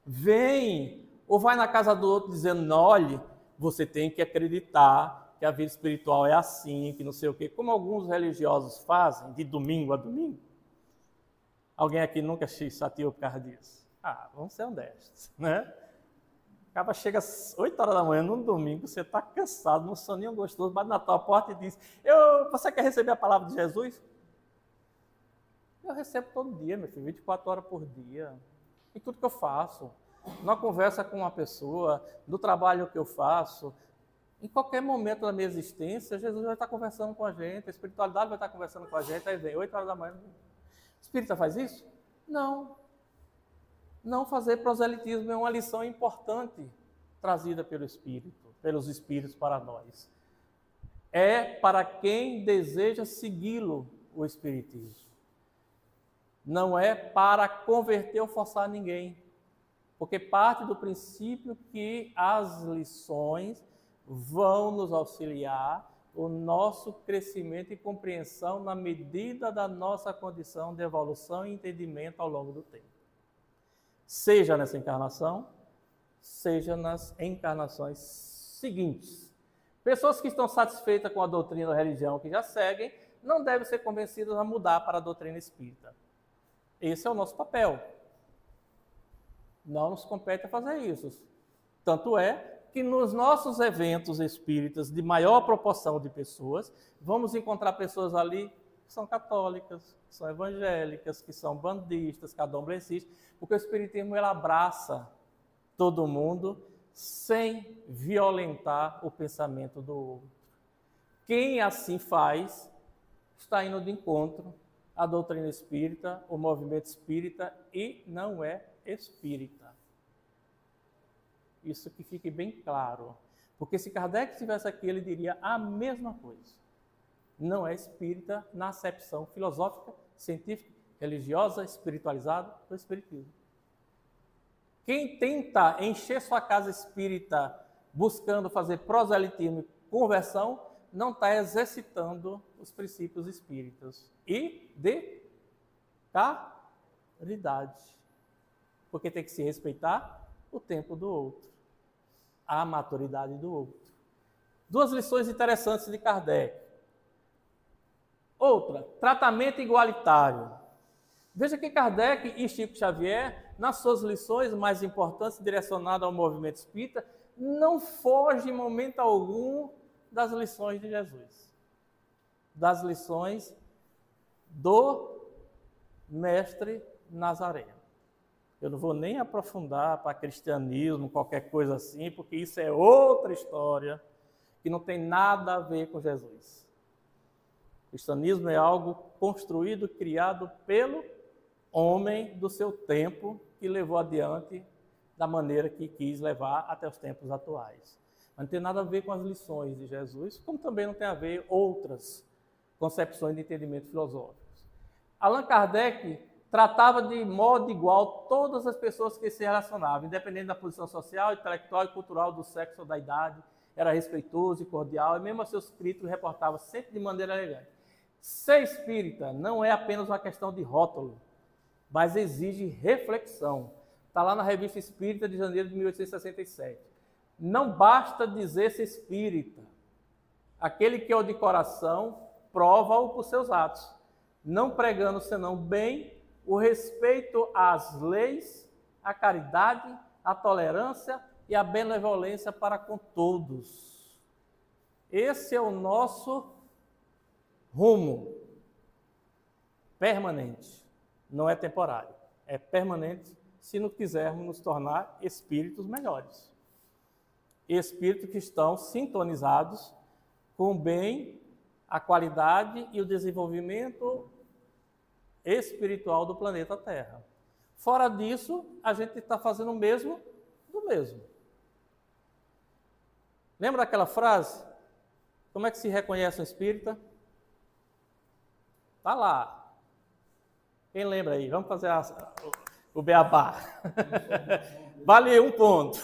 vem, ou vai na casa do outro dizendo, olhe, você tem que acreditar que a vida espiritual é assim, que não sei o quê, como alguns religiosos fazem, de domingo a domingo. Alguém aqui nunca se chateou por causa disso? Vamos ser honestos, né? Acaba, chega às 8 horas da manhã, num domingo, você está cansado, num soninho gostoso, bate na tua porta e diz, você quer receber a palavra de Jesus? Eu recebo todo dia, meu filho, 24 horas por dia, em tudo que eu faço. Na conversa com uma pessoa, no trabalho que eu faço, em qualquer momento da minha existência, Jesus vai estar conversando com a gente, a espiritualidade vai estar conversando com a gente, aí vem 8 horas da manhã. O espírita faz isso? Não. Não fazer proselitismo é uma lição importante trazida pelo Espírito, pelos Espíritos para nós. É para quem deseja segui-lo o Espiritismo. Não é para converter ou forçar ninguém, porque parte do princípio que as lições vão nos auxiliar o nosso crescimento e compreensão na medida da nossa condição de evolução e entendimento ao longo do tempo. Seja nessa encarnação, seja nas encarnações seguintes. Pessoas que estão satisfeitas com a doutrina da religião que já seguem, não devem ser convencidas a mudar para a doutrina espírita. Esse é o nosso papel. Não nos compete a fazer isso. Tanto é que nos nossos eventos espíritas de maior proporção de pessoas, vamos encontrar pessoas ali que são católicas, que são evangélicas, que são bandistas, candomblecistas, porque o espiritismo ele abraça todo mundo sem violentar o pensamento do outro. Quem assim faz está indo de encontro à doutrina espírita, o movimento espírita, e não é espírita. Isso que fique bem claro. Porque se Kardec estivesse aqui, ele diria a mesma coisa. Não é espírita na acepção filosófica, científica, religiosa, espiritualizada do espiritismo. Quem tenta encher sua casa espírita buscando fazer proselitismo e conversão, não está exercitando os princípios espíritas e de caridade. Porque tem que se respeitar o tempo do outro, a maturidade do outro. Duas lições interessantes de Kardec. Outra, tratamento igualitário. Veja que Kardec e Chico Xavier, nas suas lições mais importantes direcionadas ao movimento espírita, não foge em momento algum das lições de Jesus, das lições do Mestre Nazareno. Eu não vou nem aprofundar para cristianismo, qualquer coisa assim, porque isso é outra história que não tem nada a ver com Jesus. O cristianismo é algo construído, criado pelo homem do seu tempo, que levou adiante da maneira que quis levar até os tempos atuais. Não tem nada a ver com as lições de Jesus, como também não tem a ver outras concepções de entendimento filosóficos. Allan Kardec tratava de modo igual todas as pessoas que se relacionavam, independente da posição social, intelectual e cultural, do sexo ou da idade, era respeitoso e cordial, e mesmo a seus críticos reportava sempre de maneira elegante. Ser espírita não é apenas uma questão de rótulo, mas exige reflexão. Está lá na Revista Espírita de janeiro de 1867. Não basta dizer-se espírita. Aquele que é o de coração, prova-o por seus atos, não pregando senão bem, o respeito às leis, a caridade, a tolerância e a benevolência para com todos. Esse é o nosso rumo permanente, não é temporário, é permanente se não quisermos nos tornar espíritos melhores. Espíritos que estão sintonizados com o bem, a qualidade e o desenvolvimento espiritual do planeta Terra. Fora disso, a gente está fazendo o mesmo do mesmo. Lembra daquela frase? Como é que se reconhece um espírita? Está lá. Quem lembra aí? Vamos fazer o beabá. Vale um ponto.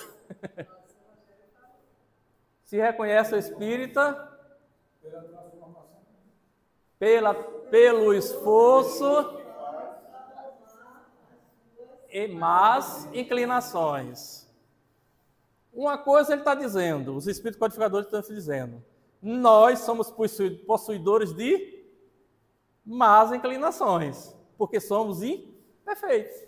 Se reconhece o espírita pelo esforço e más inclinações. Uma coisa ele está dizendo, os espíritos codificadores estão se dizendo, nós somos possuidores de más inclinações, porque somos imperfeitos.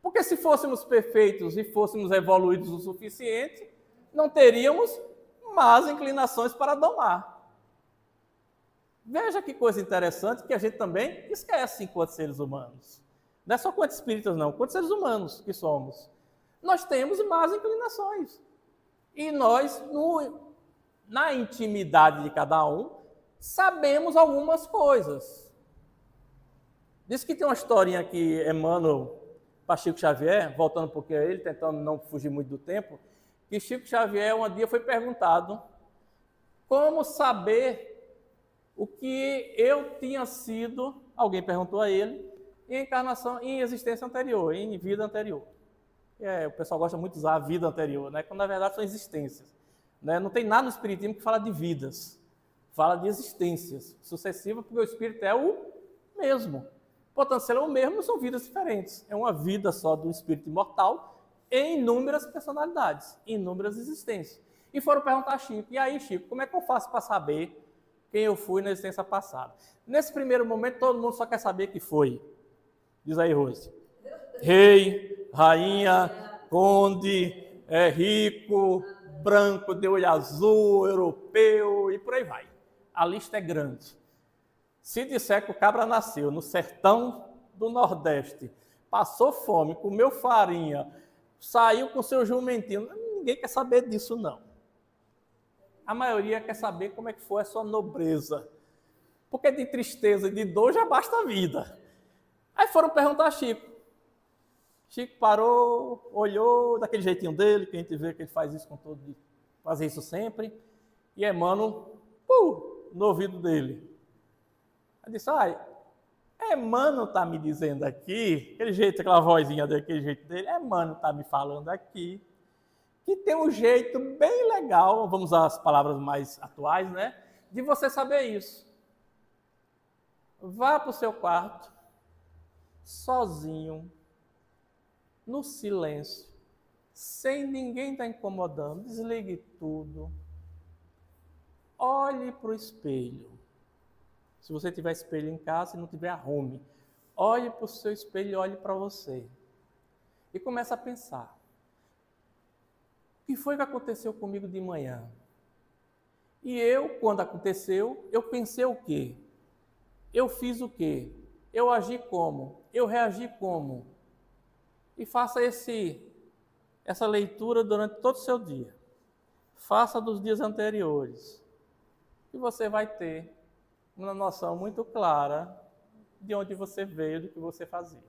Porque se fôssemos perfeitos e fôssemos evoluídos o suficiente, não teríamos más inclinações para domar. Veja que coisa interessante que a gente também esquece enquanto seres humanos. Não é só quanto espíritas, não, quanto seres humanos que somos. Nós temos más inclinações. E nós, na intimidade de cada um, sabemos algumas coisas. Diz que tem uma historinha que Emmanuel, para Chico Xavier, voltando um pouquinho a ele, tentando não fugir muito do tempo, que Chico Xavier um dia foi perguntado como saber o que eu tinha sido, alguém perguntou a ele, em encarnação, em existência anterior, em vida anterior. O pessoal gosta muito de usar a vida anterior, né? Quando na verdade são existências. Né? Não tem nada no Espiritismo que fala de vidas, fala de existências sucessivas, porque o Espírito é o mesmo. Portanto, se ele é o mesmo, são vidas diferentes. É uma vida só do Espírito imortal em inúmeras personalidades, em inúmeras existências. E foram perguntar a Chico, e aí, Chico, como é que eu faço para saber quem eu fui na existência passada? Nesse primeiro momento, todo mundo só quer saber que foi. Diz aí, Rose. Rei, rainha, conde, rico, branco, de olho azul, europeu e por aí vai. A lista é grande. Se disser que o cabra nasceu no sertão do Nordeste, passou fome, comeu farinha, saiu com seu jumentinho, ninguém quer saber disso, não. A maioria quer saber como é que foi a sua nobreza. Porque de tristeza e de dor já basta a vida. Aí foram perguntar a Chico. Chico parou, olhou daquele jeitinho dele, que a gente vê que ele faz isso com todo, faz isso sempre. E Emmanuel, no ouvido dele. Ele disse, Emmanuel está me dizendo aqui, aquele jeito, aquela vozinha daquele jeito dele, Emmanuel está me falando aqui, que tem um jeito bem legal, vamos usar as palavras mais atuais, né? De você saber isso. Vá para o seu quarto, sozinho, no silêncio, sem ninguém estar incomodando, desligue tudo. Olhe para o espelho. Se você tiver espelho em casa, se não tiver, arrume. Olhe para o seu espelho e olhe para você. E comece a pensar. O que foi que aconteceu comigo de manhã? E eu, quando aconteceu, eu pensei o quê? Eu fiz o quê? Eu agi como? Eu reagi como? E faça essa leitura durante todo o seu dia. Faça dos dias anteriores. E você vai ter uma noção muito clara de onde você veio, do que você fazia.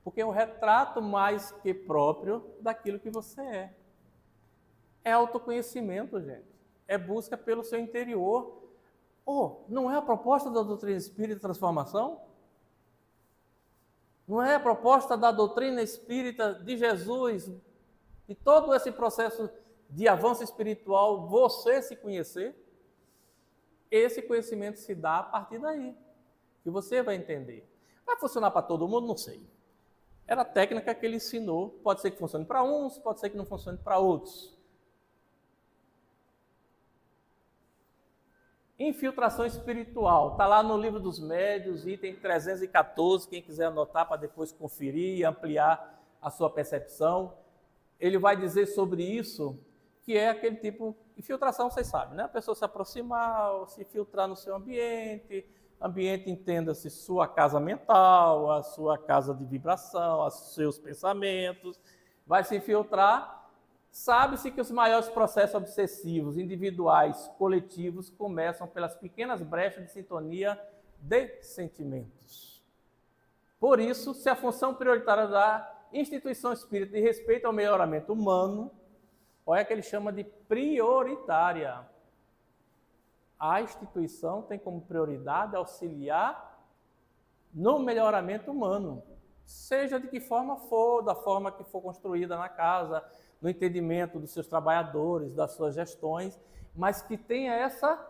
Porque é um retrato mais que próprio daquilo que você é. É autoconhecimento, gente. É busca pelo seu interior. Não é a proposta da doutrina espírita de transformação? Não é a proposta da doutrina espírita de Jesus, de todo esse processo de avanço espiritual, você se conhecer? Esse conhecimento se dá a partir daí, que você vai entender. Vai funcionar para todo mundo? Não sei. Era a técnica que ele ensinou. Pode ser que funcione para uns, pode ser que não funcione para outros. Infiltração espiritual. Está lá no Livro dos Médiuns, item 314, quem quiser anotar para depois conferir e ampliar a sua percepção. Ele vai dizer sobre isso, que é aquele tipo de infiltração, vocês sabem, né? A pessoa se aproximar, se infiltrar no seu ambiente, entenda-se sua casa mental, a sua casa de vibração, os seus pensamentos, vai se infiltrar. Sabe-se que os maiores processos obsessivos, individuais, coletivos, começam pelas pequenas brechas de sintonia de sentimentos. Por isso, se a função prioritária da instituição espírita de respeito ao melhoramento humano, olha que ele chama de prioritária. A instituição tem como prioridade auxiliar no melhoramento humano, seja de que forma for, da forma que for construída na casa, no entendimento dos seus trabalhadores, das suas gestões, mas que tenha essa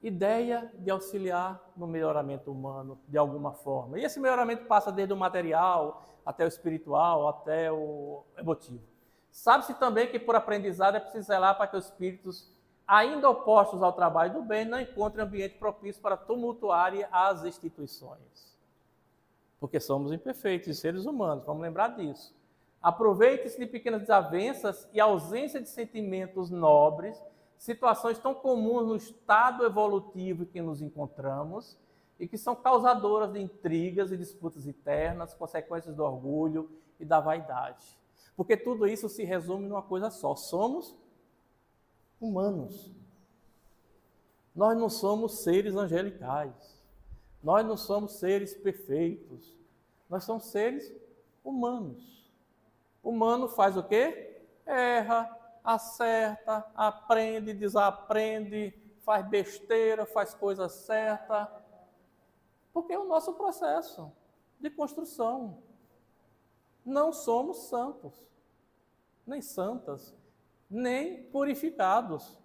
ideia de auxiliar no melhoramento humano de alguma forma. E esse melhoramento passa desde o material, até o espiritual, até o emotivo. Sabe-se também que por aprendizado é preciso zelar para que os espíritos, ainda opostos ao trabalho do bem, não encontrem ambiente propício para tumultuarem as instituições. Porque somos imperfeitos e seres humanos, vamos lembrar disso. Aproveite-se de pequenas desavenças e ausência de sentimentos nobres, situações tão comuns no estado evolutivo em que nos encontramos e que são causadoras de intrigas e disputas internas, consequências do orgulho e da vaidade. Porque tudo isso se resume numa coisa só: somos humanos. Nós não somos seres angelicais. Nós não somos seres perfeitos. Nós somos seres humanos. Humano faz o quê? Erra, acerta, aprende, desaprende, faz besteira, faz coisa certa. Porque é o nosso processo de construção. Não somos santos, nem santas, nem purificados.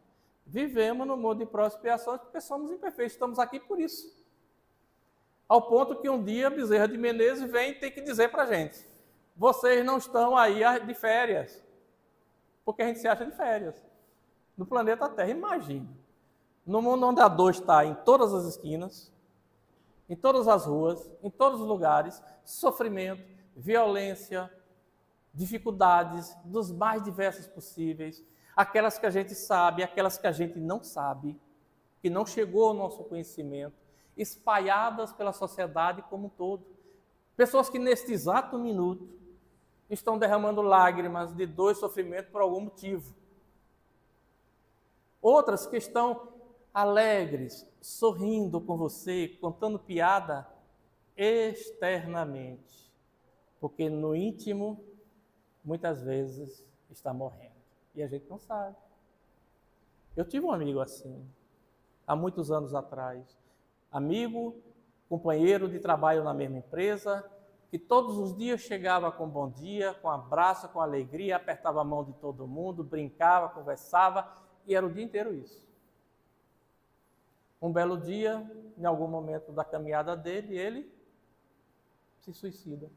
Vivemos no mundo de provas e expiações porque somos imperfeitos. Estamos aqui por isso. Ao ponto que um dia Bezerra de Menezes vem e tem que dizer para a gente: vocês não estão aí de férias, porque a gente se acha de férias. No planeta Terra, imagine. No mundo onde a dor está em todas as esquinas, em todas as ruas, em todos os lugares, sofrimento, violência, dificuldades dos mais diversos possíveis, aquelas que a gente sabe, aquelas que a gente não sabe, que não chegou ao nosso conhecimento, espalhadas pela sociedade como um todo. Pessoas que neste exato minuto estão derramando lágrimas de dor e sofrimento por algum motivo. Outras que estão alegres, sorrindo com você, contando piada externamente, porque no íntimo, muitas vezes, está morrendo. E a gente não sabe. Eu tive um amigo assim, há muitos anos atrás. Amigo, companheiro de trabalho na mesma empresa, que todos os dias chegava com bom dia, com abraço, com alegria, apertava a mão de todo mundo, brincava, conversava, e era o dia inteiro isso. Um belo dia, em algum momento da caminhada dele, ele se suicida.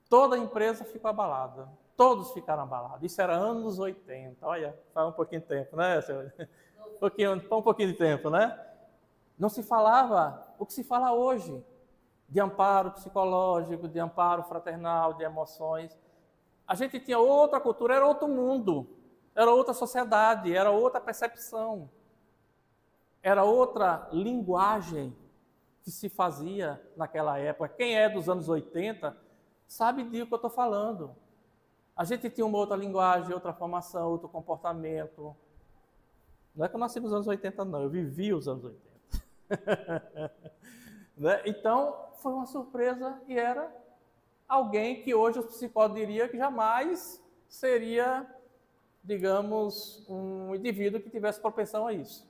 Toda a empresa ficou abalada, todos ficaram abalados. Isso era anos 80, olha, faz um pouquinho de tempo, né, senhor? Um pouquinho de tempo, né? Não se falava o que se fala hoje, de amparo psicológico, de amparo fraternal, de emoções. A gente tinha outra cultura, era outro mundo, era outra sociedade, era outra percepção, era outra linguagem que se fazia naquela época. Quem é dos anos 80 sabe do que eu estou falando. A gente tinha uma outra linguagem, outra formação, outro comportamento. Não é que eu nasci nos anos 80, não, eu vivi os anos 80. Né? Então, foi uma surpresa e era alguém que hoje os psicólogos diriam que jamais seria, digamos, um indivíduo que tivesse propensão a isso.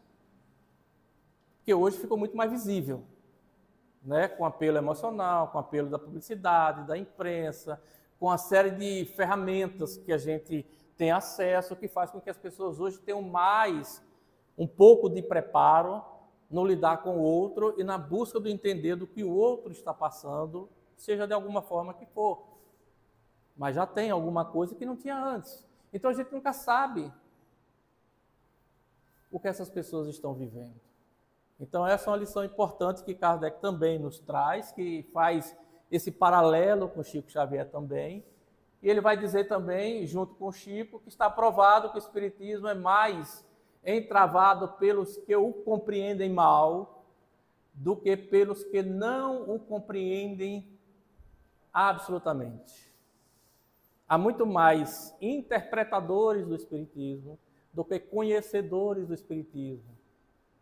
Que hoje ficou muito mais visível, né? Com apelo emocional, com apelo da publicidade, da imprensa, com a série de ferramentas que a gente tem acesso, que faz com que as pessoas hoje tenham mais um pouco de preparo no lidar com o outro e na busca do entender do que o outro está passando, seja de alguma forma que for. Mas já tem alguma coisa que não tinha antes. Então a gente nunca sabe o que essas pessoas estão vivendo. Então essa é uma lição importante que Kardec também nos traz, que faz esse paralelo com Chico Xavier também. E ele vai dizer também, junto com Chico, que está provado que o Espiritismo é mais entravado pelos que o compreendem mal do que pelos que não o compreendem absolutamente. Há muito mais interpretadores do Espiritismo do que conhecedores do Espiritismo.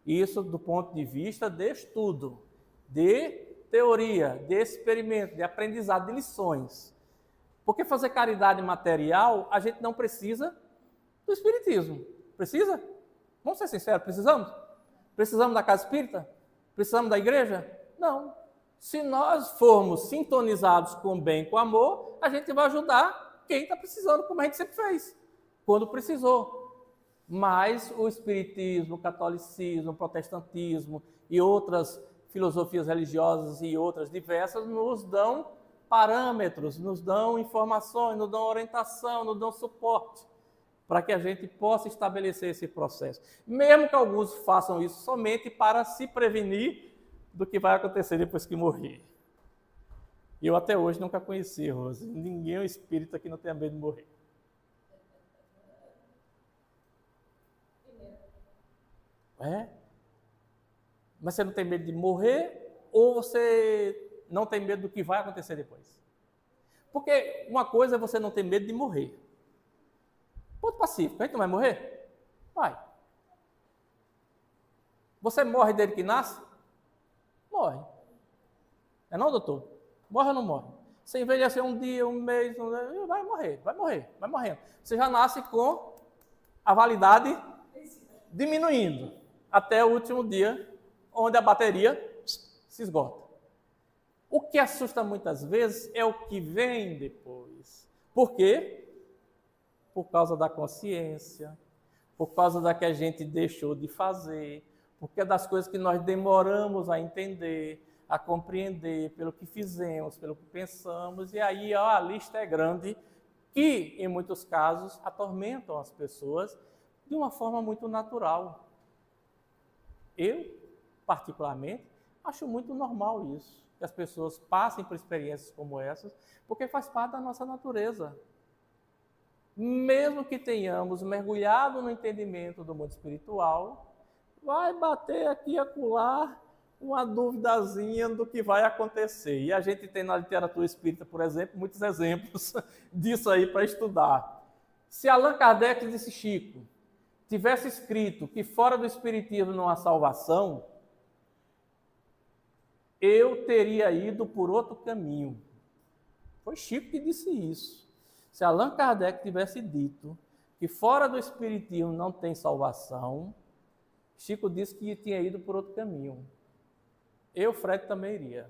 Isso do ponto de vista de estudo, de teoria, de experimento, de aprendizado, de lições. Porque fazer caridade material, a gente não precisa do Espiritismo. Precisa? Vamos ser sinceros, precisamos? Precisamos da casa espírita? Precisamos da igreja? Não. Se nós formos sintonizados com o bem e com o amor, a gente vai ajudar quem está precisando, como a gente sempre fez, quando precisou. Mas o espiritismo, o catolicismo, o protestantismo e outras filosofias religiosas e outras diversas nos dão parâmetros, nos dão informações, nos dão orientação, nos dão suporte para que a gente possa estabelecer esse processo. Mesmo que alguns façam isso somente para se prevenir do que vai acontecer depois que morrer. Eu até hoje nunca conheci, Rose. Ninguém é espírita que não tenha medo de morrer. É? Mas você não tem medo de morrer ou você não tem medo do que vai acontecer depois? Porque uma coisa é você não ter medo de morrer. Ponto pacífico. A gente não vai morrer? Vai. Você morre desde que nasce? Morre. É não, doutor? Morre ou não morre? Você envelhecer um dia, um mês, vai morrer, vai morrer, vai morrendo. Você já nasce com a validade diminuindo até o último dia, onde a bateria se esgota. O que assusta muitas vezes é o que vem depois. Por quê? Por causa da consciência, por causa da que a gente deixou de fazer, porque das coisas que nós demoramos a entender, a compreender, pelo que fizemos, pelo que pensamos, e aí a lista é grande, que em muitos casos atormentam as pessoas de uma forma muito natural. Eu, particularmente, acho muito normal isso, que as pessoas passem por experiências como essas, porque faz parte da nossa natureza. Mesmo que tenhamos mergulhado no entendimento do mundo espiritual, vai bater aqui e acolá uma duvidazinha do que vai acontecer. E a gente tem na literatura espírita, por exemplo, muitos exemplos disso aí para estudar. Se Allan Kardec, disse Chico, tivesse escrito que fora do espiritismo não há salvação, eu teria ido por outro caminho. Foi Chico que disse isso. Se Allan Kardec tivesse dito que fora do espiritismo não tem salvação, Chico disse que tinha ido por outro caminho. Eu, Fred, também iria.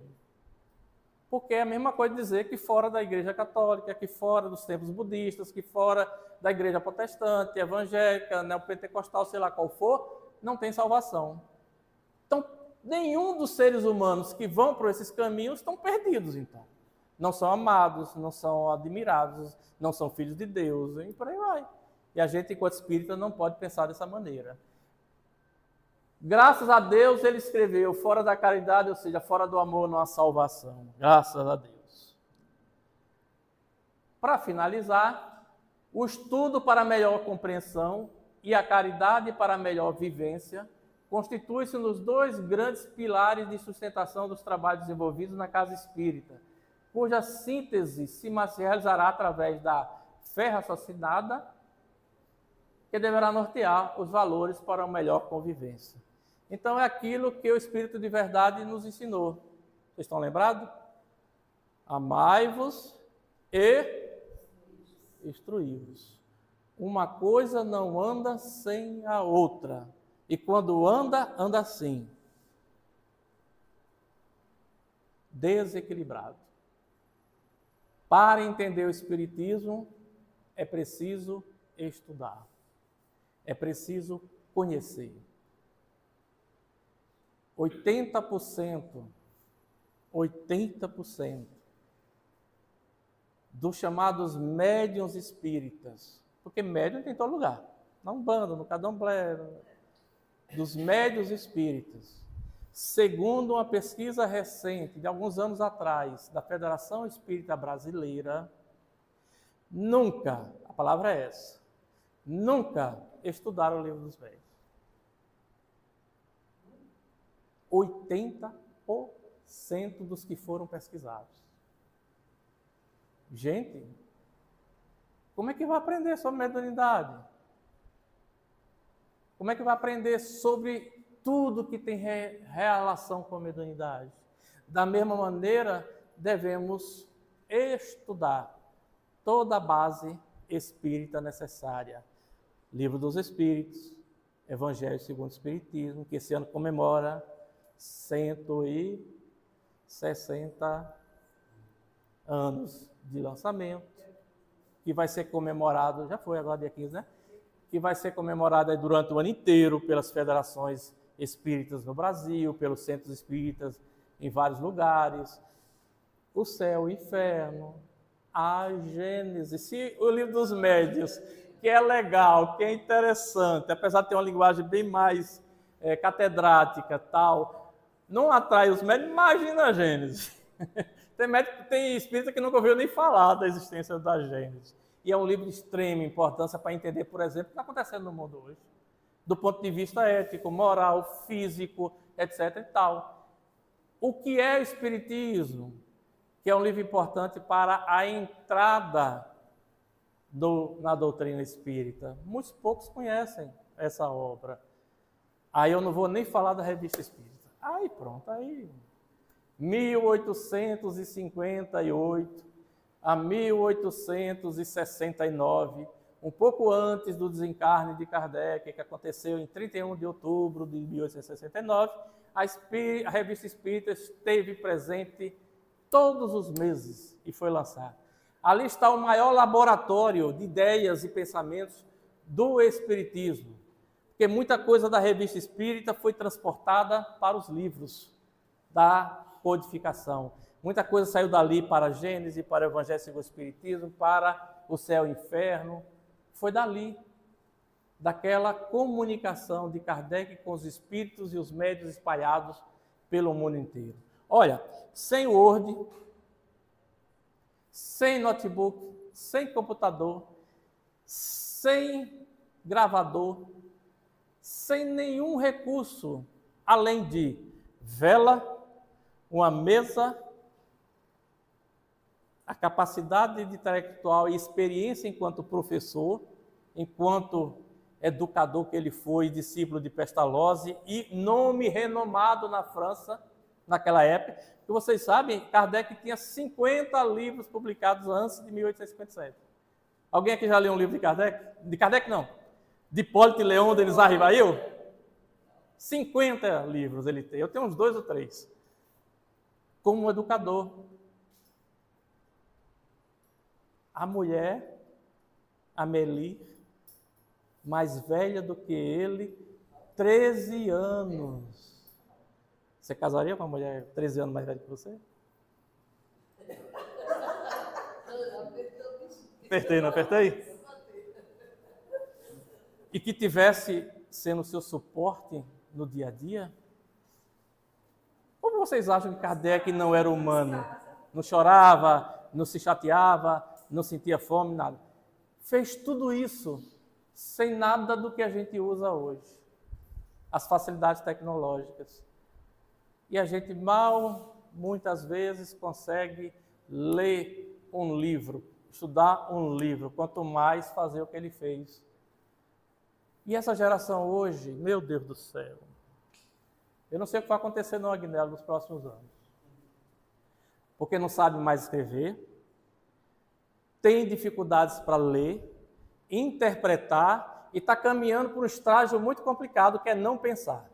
Porque é a mesma coisa dizer que fora da igreja católica, que fora dos templos budistas, que fora da igreja protestante, evangélica, neopentecostal, sei lá qual for, não tem salvação. Então, nenhum dos seres humanos que vão por esses caminhos estão perdidos, então. Não são amados, não são admirados, não são filhos de Deus, e por aí vai. E a gente, enquanto espírita, não pode pensar dessa maneira. Graças a Deus, ele escreveu, fora da caridade, ou seja, fora do amor não há salvação. Graças a Deus. Para finalizar, o estudo para melhor compreensão e a caridade para melhor vivência constitui-se nos dois grandes pilares de sustentação dos trabalhos desenvolvidos na casa espírita, cuja síntese se realizará através da fé raciocinada, que deverá nortear os valores para uma melhor convivência. Então, é aquilo que o Espírito de Verdade nos ensinou. Vocês estão lembrados? Amai-vos e instruí-vos. Uma coisa não anda sem a outra. E quando anda, anda assim. Desequilibrado. Para entender o Espiritismo, é preciso estudar. É preciso conhecer. 80% dos chamados médiuns espíritas, porque médium tem em todo lugar, na Umbanda, no Candomblé, dos médiuns espíritas, segundo uma pesquisa recente, de alguns anos atrás, da Federação Espírita Brasileira, nunca, a palavra é essa, nunca estudaram o Livro dos Médiuns. 80% dos que foram pesquisados. Gente, como é que vai aprender sobre mediunidade? Como é que vai aprender sobre tudo que tem relação com a mediunidade? Da mesma maneira, devemos estudar toda a base espírita necessária. Livro dos Espíritos, Evangelho segundo o Espiritismo, que esse ano comemora 160 anos de lançamento, que vai ser comemorado, já foi agora dia 15, né? Que vai ser comemorado durante o ano inteiro pelas federações espíritas no Brasil, pelos centros espíritas em vários lugares. O céu, o inferno, a Gênese, se o Livro dos Médiuns, que é legal, que é interessante, apesar de ter uma linguagem bem mais catedrática, tal, não atrai os médios, imagina a Gênese. Tem espírita que nunca ouviu nem falar da existência da Gênese. E é um livro de extrema importância para entender, por exemplo, o que está acontecendo no mundo hoje. Do ponto de vista ético, moral, físico, etc. e tal. O que é o Espiritismo? Que é um livro importante para a entrada na doutrina espírita. Muitos poucos conhecem essa obra. Aí eu não vou nem falar da Revista Espírita. Aí pronto, aí 1858 a 1869, um pouco antes do desencarne de Kardec, que aconteceu em 31 de outubro de 1869, a Revista Espírita esteve presente todos os meses e foi lançada. Ali está o maior laboratório de ideias e pensamentos do Espiritismo, porque muita coisa da Revista Espírita foi transportada para os livros da codificação. Muita coisa saiu dali para a Gênese, para o Evangelho segundo o Espiritismo, para o céu e o inferno. Foi dali, daquela comunicação de Kardec com os espíritos e os médiuns espalhados pelo mundo inteiro. Olha, sem Word, sem notebook, sem computador, sem gravador, sem nenhum recurso, além de vela, uma mesa, a capacidade intelectual e experiência enquanto professor, enquanto educador que ele foi, discípulo de Pestalozzi e nome renomado na França, naquela época. Que vocês sabem, Kardec tinha 50 livros publicados antes de 1857. Alguém aqui já leu um livro de Kardec? De Kardec, não. De Hipólito e Leon Denis Rivail? 50 livros ele tem. Eu tenho uns 2 ou 3. Como educador. A mulher, Amélie, mais velha do que ele, 13 anos. Você casaria com uma mulher 13 anos mais velha que você? Apertei, não apertei? E que tivesse sendo seu suporte no dia a dia? Como vocês acham que Kardec não era humano? Não chorava, não se chateava, não sentia fome, nada. Fez tudo isso sem nada do que a gente usa hoje. As facilidades tecnológicas. E a gente mal, muitas vezes, consegue ler um livro, estudar um livro, quanto mais fazer o que ele fez. E essa geração hoje, meu Deus do céu, eu não sei o que vai acontecer no Agnello nos próximos anos. Porque não sabe mais escrever, tem dificuldades para ler, interpretar e está caminhando por um estágio muito complicado, que é não pensar.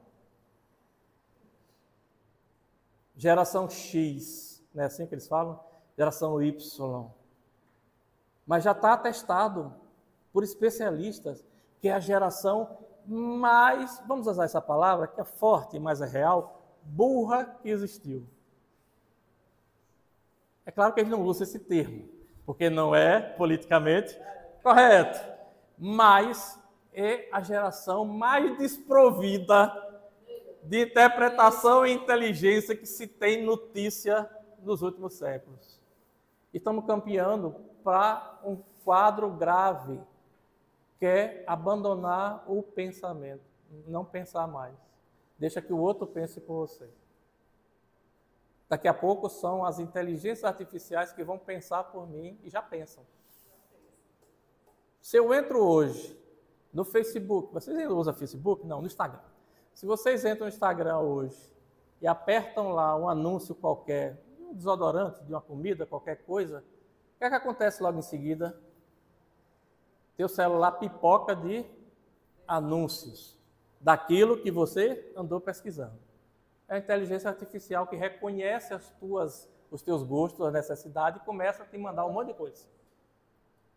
Geração X, não é assim que eles falam? Geração Y. Mas já está atestado por especialistas que é a geração mais, vamos usar essa palavra, que é forte, mas é real, burra que existiu. É claro que eles não usam esse termo, porque não é politicamente correto, mas é a geração mais desprovida de interpretação e inteligência que se tem notícia nos últimos séculos. Estamos caminhando para um quadro grave, que é abandonar o pensamento, não pensar mais. Deixa que o outro pense por você. Daqui a pouco são as inteligências artificiais que vão pensar por mim e já pensam. Se eu entro hoje no Facebook, vocês ainda usam Facebook? Não, no Instagram. Se vocês entram no Instagram hoje e apertam lá um anúncio qualquer, um desodorante, de uma comida, qualquer coisa, o que é que acontece logo em seguida? Teu celular pipoca de anúncios daquilo que você andou pesquisando. É a inteligência artificial que reconhece os teus gostos, a necessidade e começa a te mandar um monte de coisa.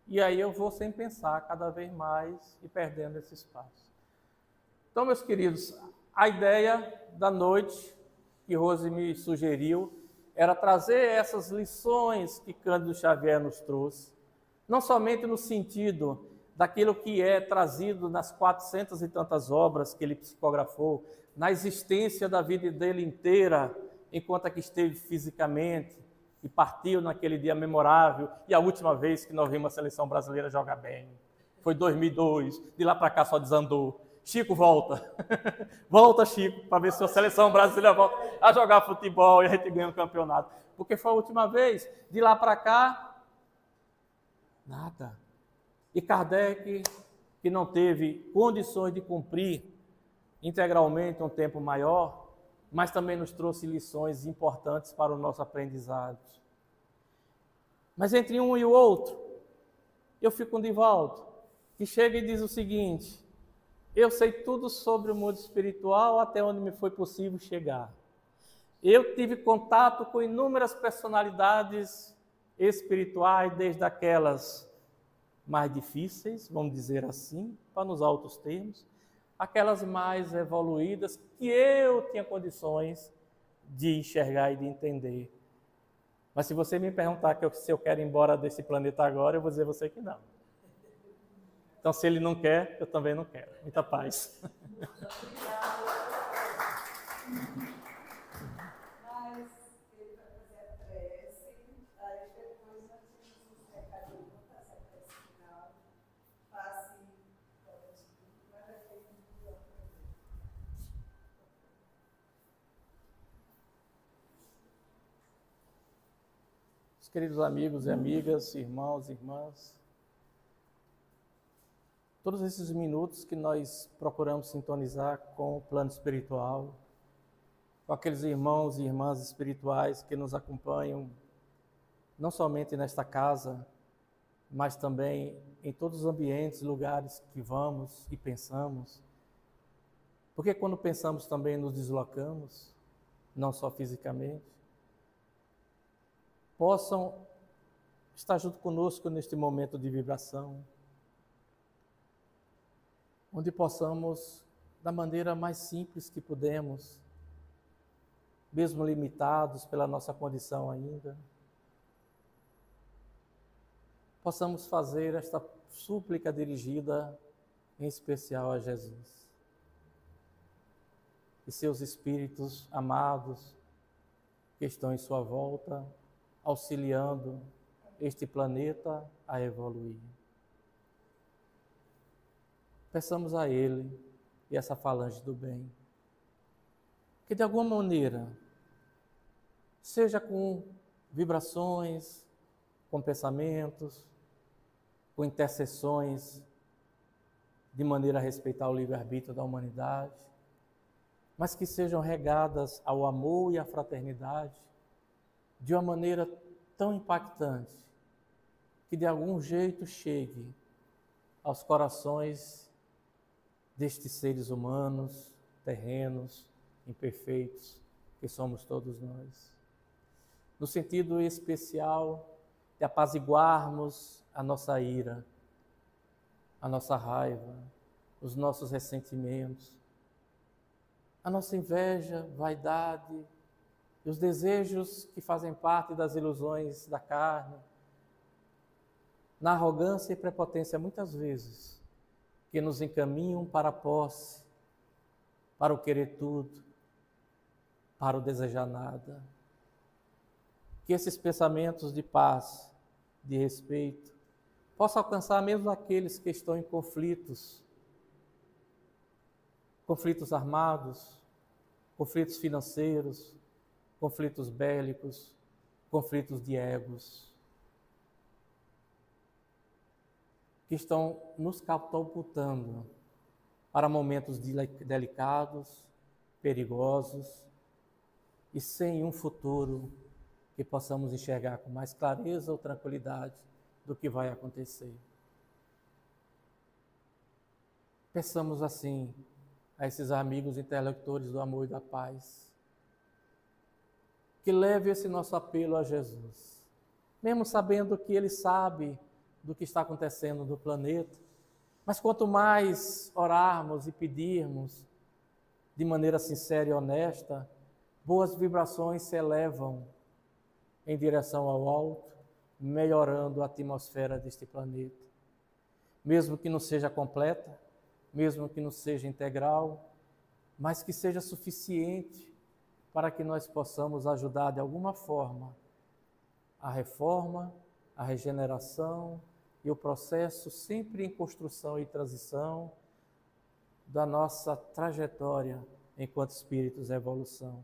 E aí eu vou sem pensar cada vez mais e perdendo esse espaço. Então, meus queridos, a ideia da noite que Rose me sugeriu era trazer essas lições que Cândido Xavier nos trouxe, não somente no sentido daquilo que é trazido nas 400 e tantas obras que ele psicografou, na existência da vida dele inteira, enquanto aqui esteve fisicamente e partiu naquele dia memorável, e a última vez que nós vimos a seleção brasileira jogar bem foi 2002, de lá para cá só desandou. Chico, volta. Volta, Chico, para ver se a seleção brasileira volta a jogar futebol e a gente ganha um campeonato. Porque foi a última vez. De lá para cá, nada. E Kardec, que não teve condições de cumprir integralmente um tempo maior, mas também nos trouxe lições importantes para o nosso aprendizado. Mas entre um e o outro, eu fico com o Divaldo, que chega e diz o seguinte: eu sei tudo sobre o mundo espiritual até onde me foi possível chegar. Eu tive contato com inúmeras personalidades espirituais, desde aquelas mais difíceis, vamos dizer assim, para não usar outros termos, aquelas mais evoluídas que eu tinha condições de enxergar e de entender. Mas se você me perguntar se eu quero ir embora desse planeta agora, eu vou dizer a você que não. Então, se ele não quer, eu também não quero. Muita paz. Mas ele vai fazer a prece, aí depois nós temos os recadinhos, faça a prece final, passe para o Espírito, vai ter um dia. Queridos amigos e amigas, irmãos e irmãs, todos esses minutos que nós procuramos sintonizar com o plano espiritual, com aqueles irmãos e irmãs espirituais que nos acompanham, não somente nesta casa, mas também em todos os ambientes, lugares que vamos e pensamos. Porque quando pensamos também nos deslocamos, não só fisicamente, possam estar junto conosco neste momento de vibração, onde possamos, da maneira mais simples que pudermos, mesmo limitados pela nossa condição ainda, possamos fazer esta súplica dirigida em especial a Jesus e seus espíritos amados que estão em sua volta, auxiliando este planeta a evoluir. Peçamos a Ele e essa falange do bem, que de alguma maneira, seja com vibrações, com pensamentos, com intercessões, de maneira a respeitar o livre-arbítrio da humanidade, mas que sejam regadas ao amor e à fraternidade, de uma maneira tão impactante, que de algum jeito chegue aos corações destes seres humanos, terrenos, imperfeitos, que somos todos nós. No sentido especial de apaziguarmos a nossa ira, a nossa raiva, os nossos ressentimentos, a nossa inveja, vaidade e os desejos que fazem parte das ilusões da carne, na arrogância e prepotência, muitas vezes, que nos encaminham para a posse, para o querer tudo, para o desejar nada. Que esses pensamentos de paz, de respeito, possam alcançar mesmo aqueles que estão em conflitos armados, conflitos financeiros, conflitos bélicos, conflitos de egos, que estão nos catapultando para momentos delicados, perigosos e sem um futuro que possamos enxergar com mais clareza ou tranquilidade do que vai acontecer. Peçamos assim a esses amigos interlocutores do amor e da paz, que leve esse nosso apelo a Jesus, mesmo sabendo que Ele sabe do que está acontecendo no planeta, mas quanto mais orarmos e pedirmos de maneira sincera e honesta, boas vibrações se elevam em direção ao alto, melhorando a atmosfera deste planeta. Mesmo que não seja completa, mesmo que não seja integral, mas que seja suficiente para que nós possamos ajudar de alguma forma a reforma, a regeneração e o processo sempre em construção e transição da nossa trajetória enquanto espíritos em evolução.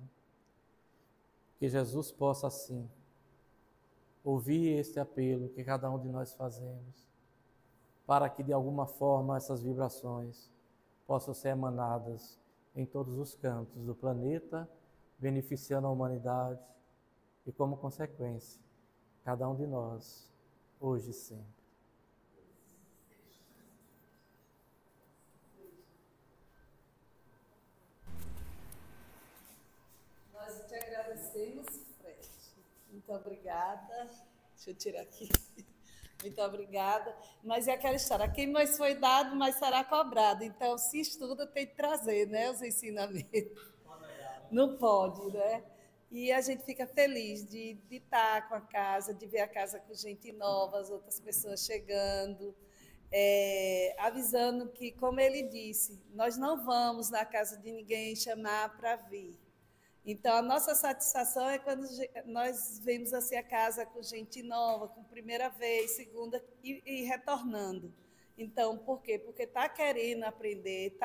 Que Jesus possa, assim, ouvir este apelo que cada um de nós fazemos, para que de alguma forma essas vibrações possam ser emanadas em todos os cantos do planeta, beneficiando a humanidade e, como consequência, cada um de nós, hoje e sempre. Nós te agradecemos, Fred. Muito obrigada. Deixa eu tirar aqui. Muito obrigada. Mas é aquela história, quem mais foi dado, mais será cobrado. Então, se estuda, tem que trazer, né, os ensinamentos. Não pode, né? E a gente fica feliz de estar com a casa, de ver a casa com gente nova, as outras pessoas chegando, avisando que, como ele disse, nós não vamos na casa de ninguém chamar para vir. Então, a nossa satisfação é quando nós vemos assim a casa com gente nova, com primeira vez, segunda e retornando. Então, por quê? Porque está querendo aprender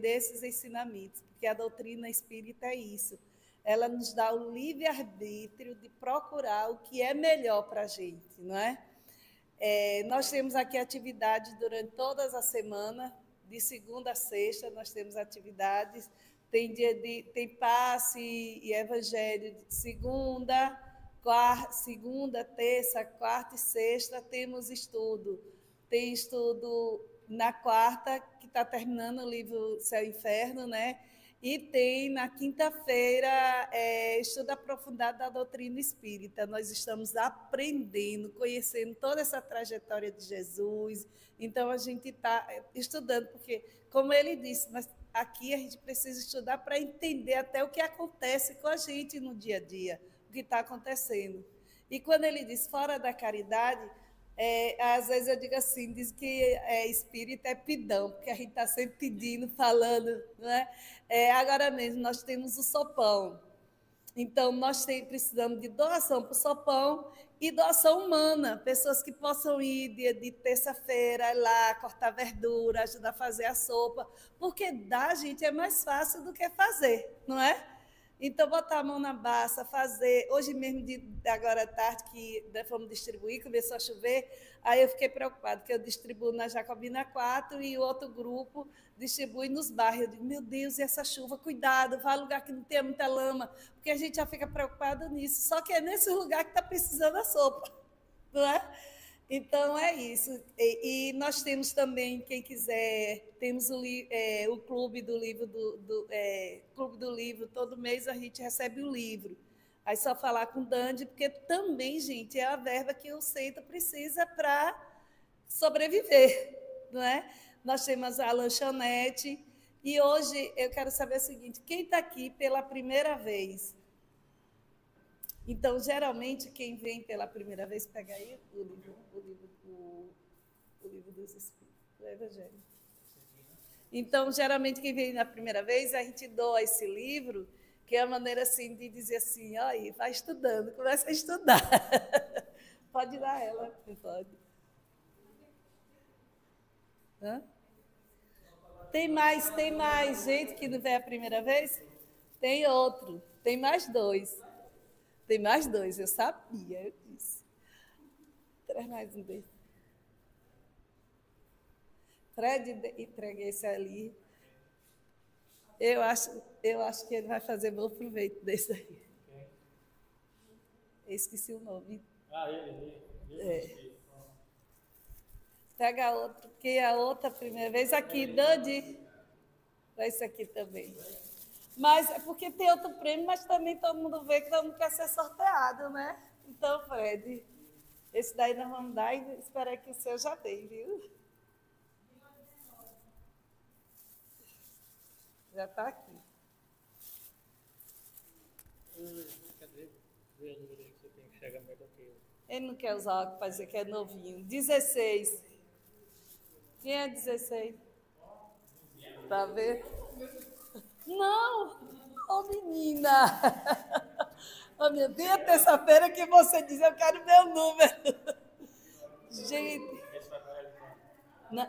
esses ensinamentos, porque a doutrina espírita é isso. Ela nos dá o livre-arbítrio de procurar o que é melhor para a gente, não é? Nós temos aqui atividades durante todas as semanas, de segunda a sexta, nós temos atividades. Tem passe e evangelho de segunda, terça, quarta e sexta temos estudo. Tem estudo na quarta, que está terminando o livro Céu e Inferno, né? E tem na quinta-feira estudo aprofundado da doutrina espírita. Nós estamos aprendendo, conhecendo toda essa trajetória de Jesus. Então, a gente está estudando, porque, como ele disse, mas aqui a gente precisa estudar para entender até o que acontece com a gente no dia a dia, o que está acontecendo. E quando ele diz fora da caridade, às vezes eu digo assim, diz que espírita é pidão, porque a gente está sempre pedindo, falando, não é? Agora mesmo nós temos o sopão. Então, nós precisamos de doação para o sopão e doação humana, pessoas que possam ir de terça-feira lá, cortar verdura, ajudar a fazer a sopa, porque dar, gente, é mais fácil do que fazer, não é? Então, botar a mão na baça, fazer. Hoje mesmo, agora à tarde, que fomos distribuir, começou a chover, aí eu fiquei preocupada, que eu distribuo na Jacobina 4 e o outro grupo distribui nos bairros. Eu digo, meu Deus, e essa chuva? Cuidado, vá a lugar que não tenha muita lama, porque a gente já fica preocupado nisso. Só que é nesse lugar que está precisando a sopa, não é? Então, é isso. E nós temos também, quem quiser, temos o Clube do Livro, Clube do Livro, todo mês a gente recebe o livro. Aí só falar com o Dandy, porque também, gente, é a verba que o centro precisa para sobreviver, não é? Nós temos a lanchonete, e hoje eu quero saber o seguinte, quem está aqui pela primeira vez? Então, geralmente, quem vem pela primeira vez, pega aí o livro dos Espíritos, do Evangelho. Então, geralmente, quem vem na primeira vez, a gente doa esse livro, que é a maneira assim, de dizer assim, olha, vai estudando, começa a estudar. Pode dar ela, pode. Hã? Tem mais gente que não vem a primeira vez? Tem outro, tem mais dois. Tem mais dois, eu sabia, eu disse. Traz mais um desses. Fred, entrega esse ali. Eu acho que ele vai fazer bom proveito desse aí. Eu esqueci o nome. Ele. Pega outro, que é a outra primeira vez. Aqui, Dandi. Traz esse aqui também. Mas é porque tem outro prêmio, mas também todo mundo vê que todo mundo quer ser sorteado, né? Então, Fred, esse daí nós vamos dar e esperar que o seu já tem, viu? Já está aqui. Cadê? Vê o número aí que você tem que chegar melhor que eu. Ele não quer usar óculos para dizer que é novinho. 16. Quem é 16? Tá vendo? Não! Ô, menina! Ô, minha dia, terça-feira que você diz, eu quero meu número. Gente,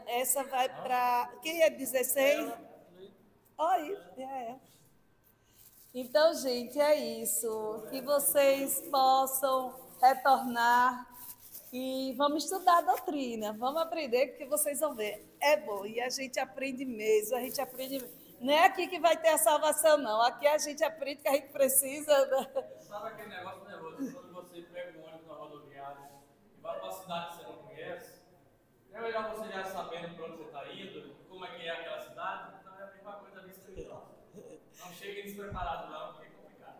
essa vai para... Quem é 16? Olha, é. Então, gente, é isso. Que vocês possam retornar e vamos estudar a doutrina. Vamos aprender, porque vocês vão ver. É bom, e a gente aprende mesmo, a gente aprende mesmo. Não é aqui que vai ter a salvação, não. Aqui a gente aprende que a gente precisa. Né? Sabe aquele negócio nervoso? Quando você pega um ônibus na rodoviária e vai para uma cidade que você não conhece, é melhor você já sabendo para onde você está indo, como é que é aquela cidade, então é a mesma coisa da espiritual. Não cheguem despreparados, não, porque é complicado.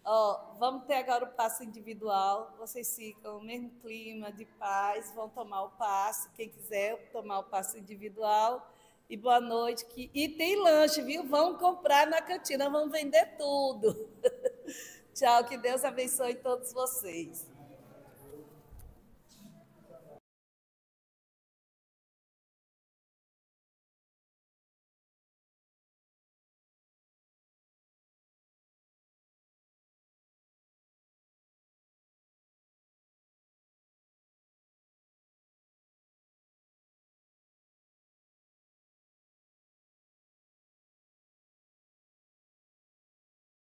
Ó, vamos ter agora o passe individual. Vocês ficam no mesmo clima de paz, vão tomar o passe. Quem quiser tomar o passe individual. E boa noite. E tem lanche, viu? Vão comprar na cantina, vão vender tudo. Tchau, que Deus abençoe todos vocês.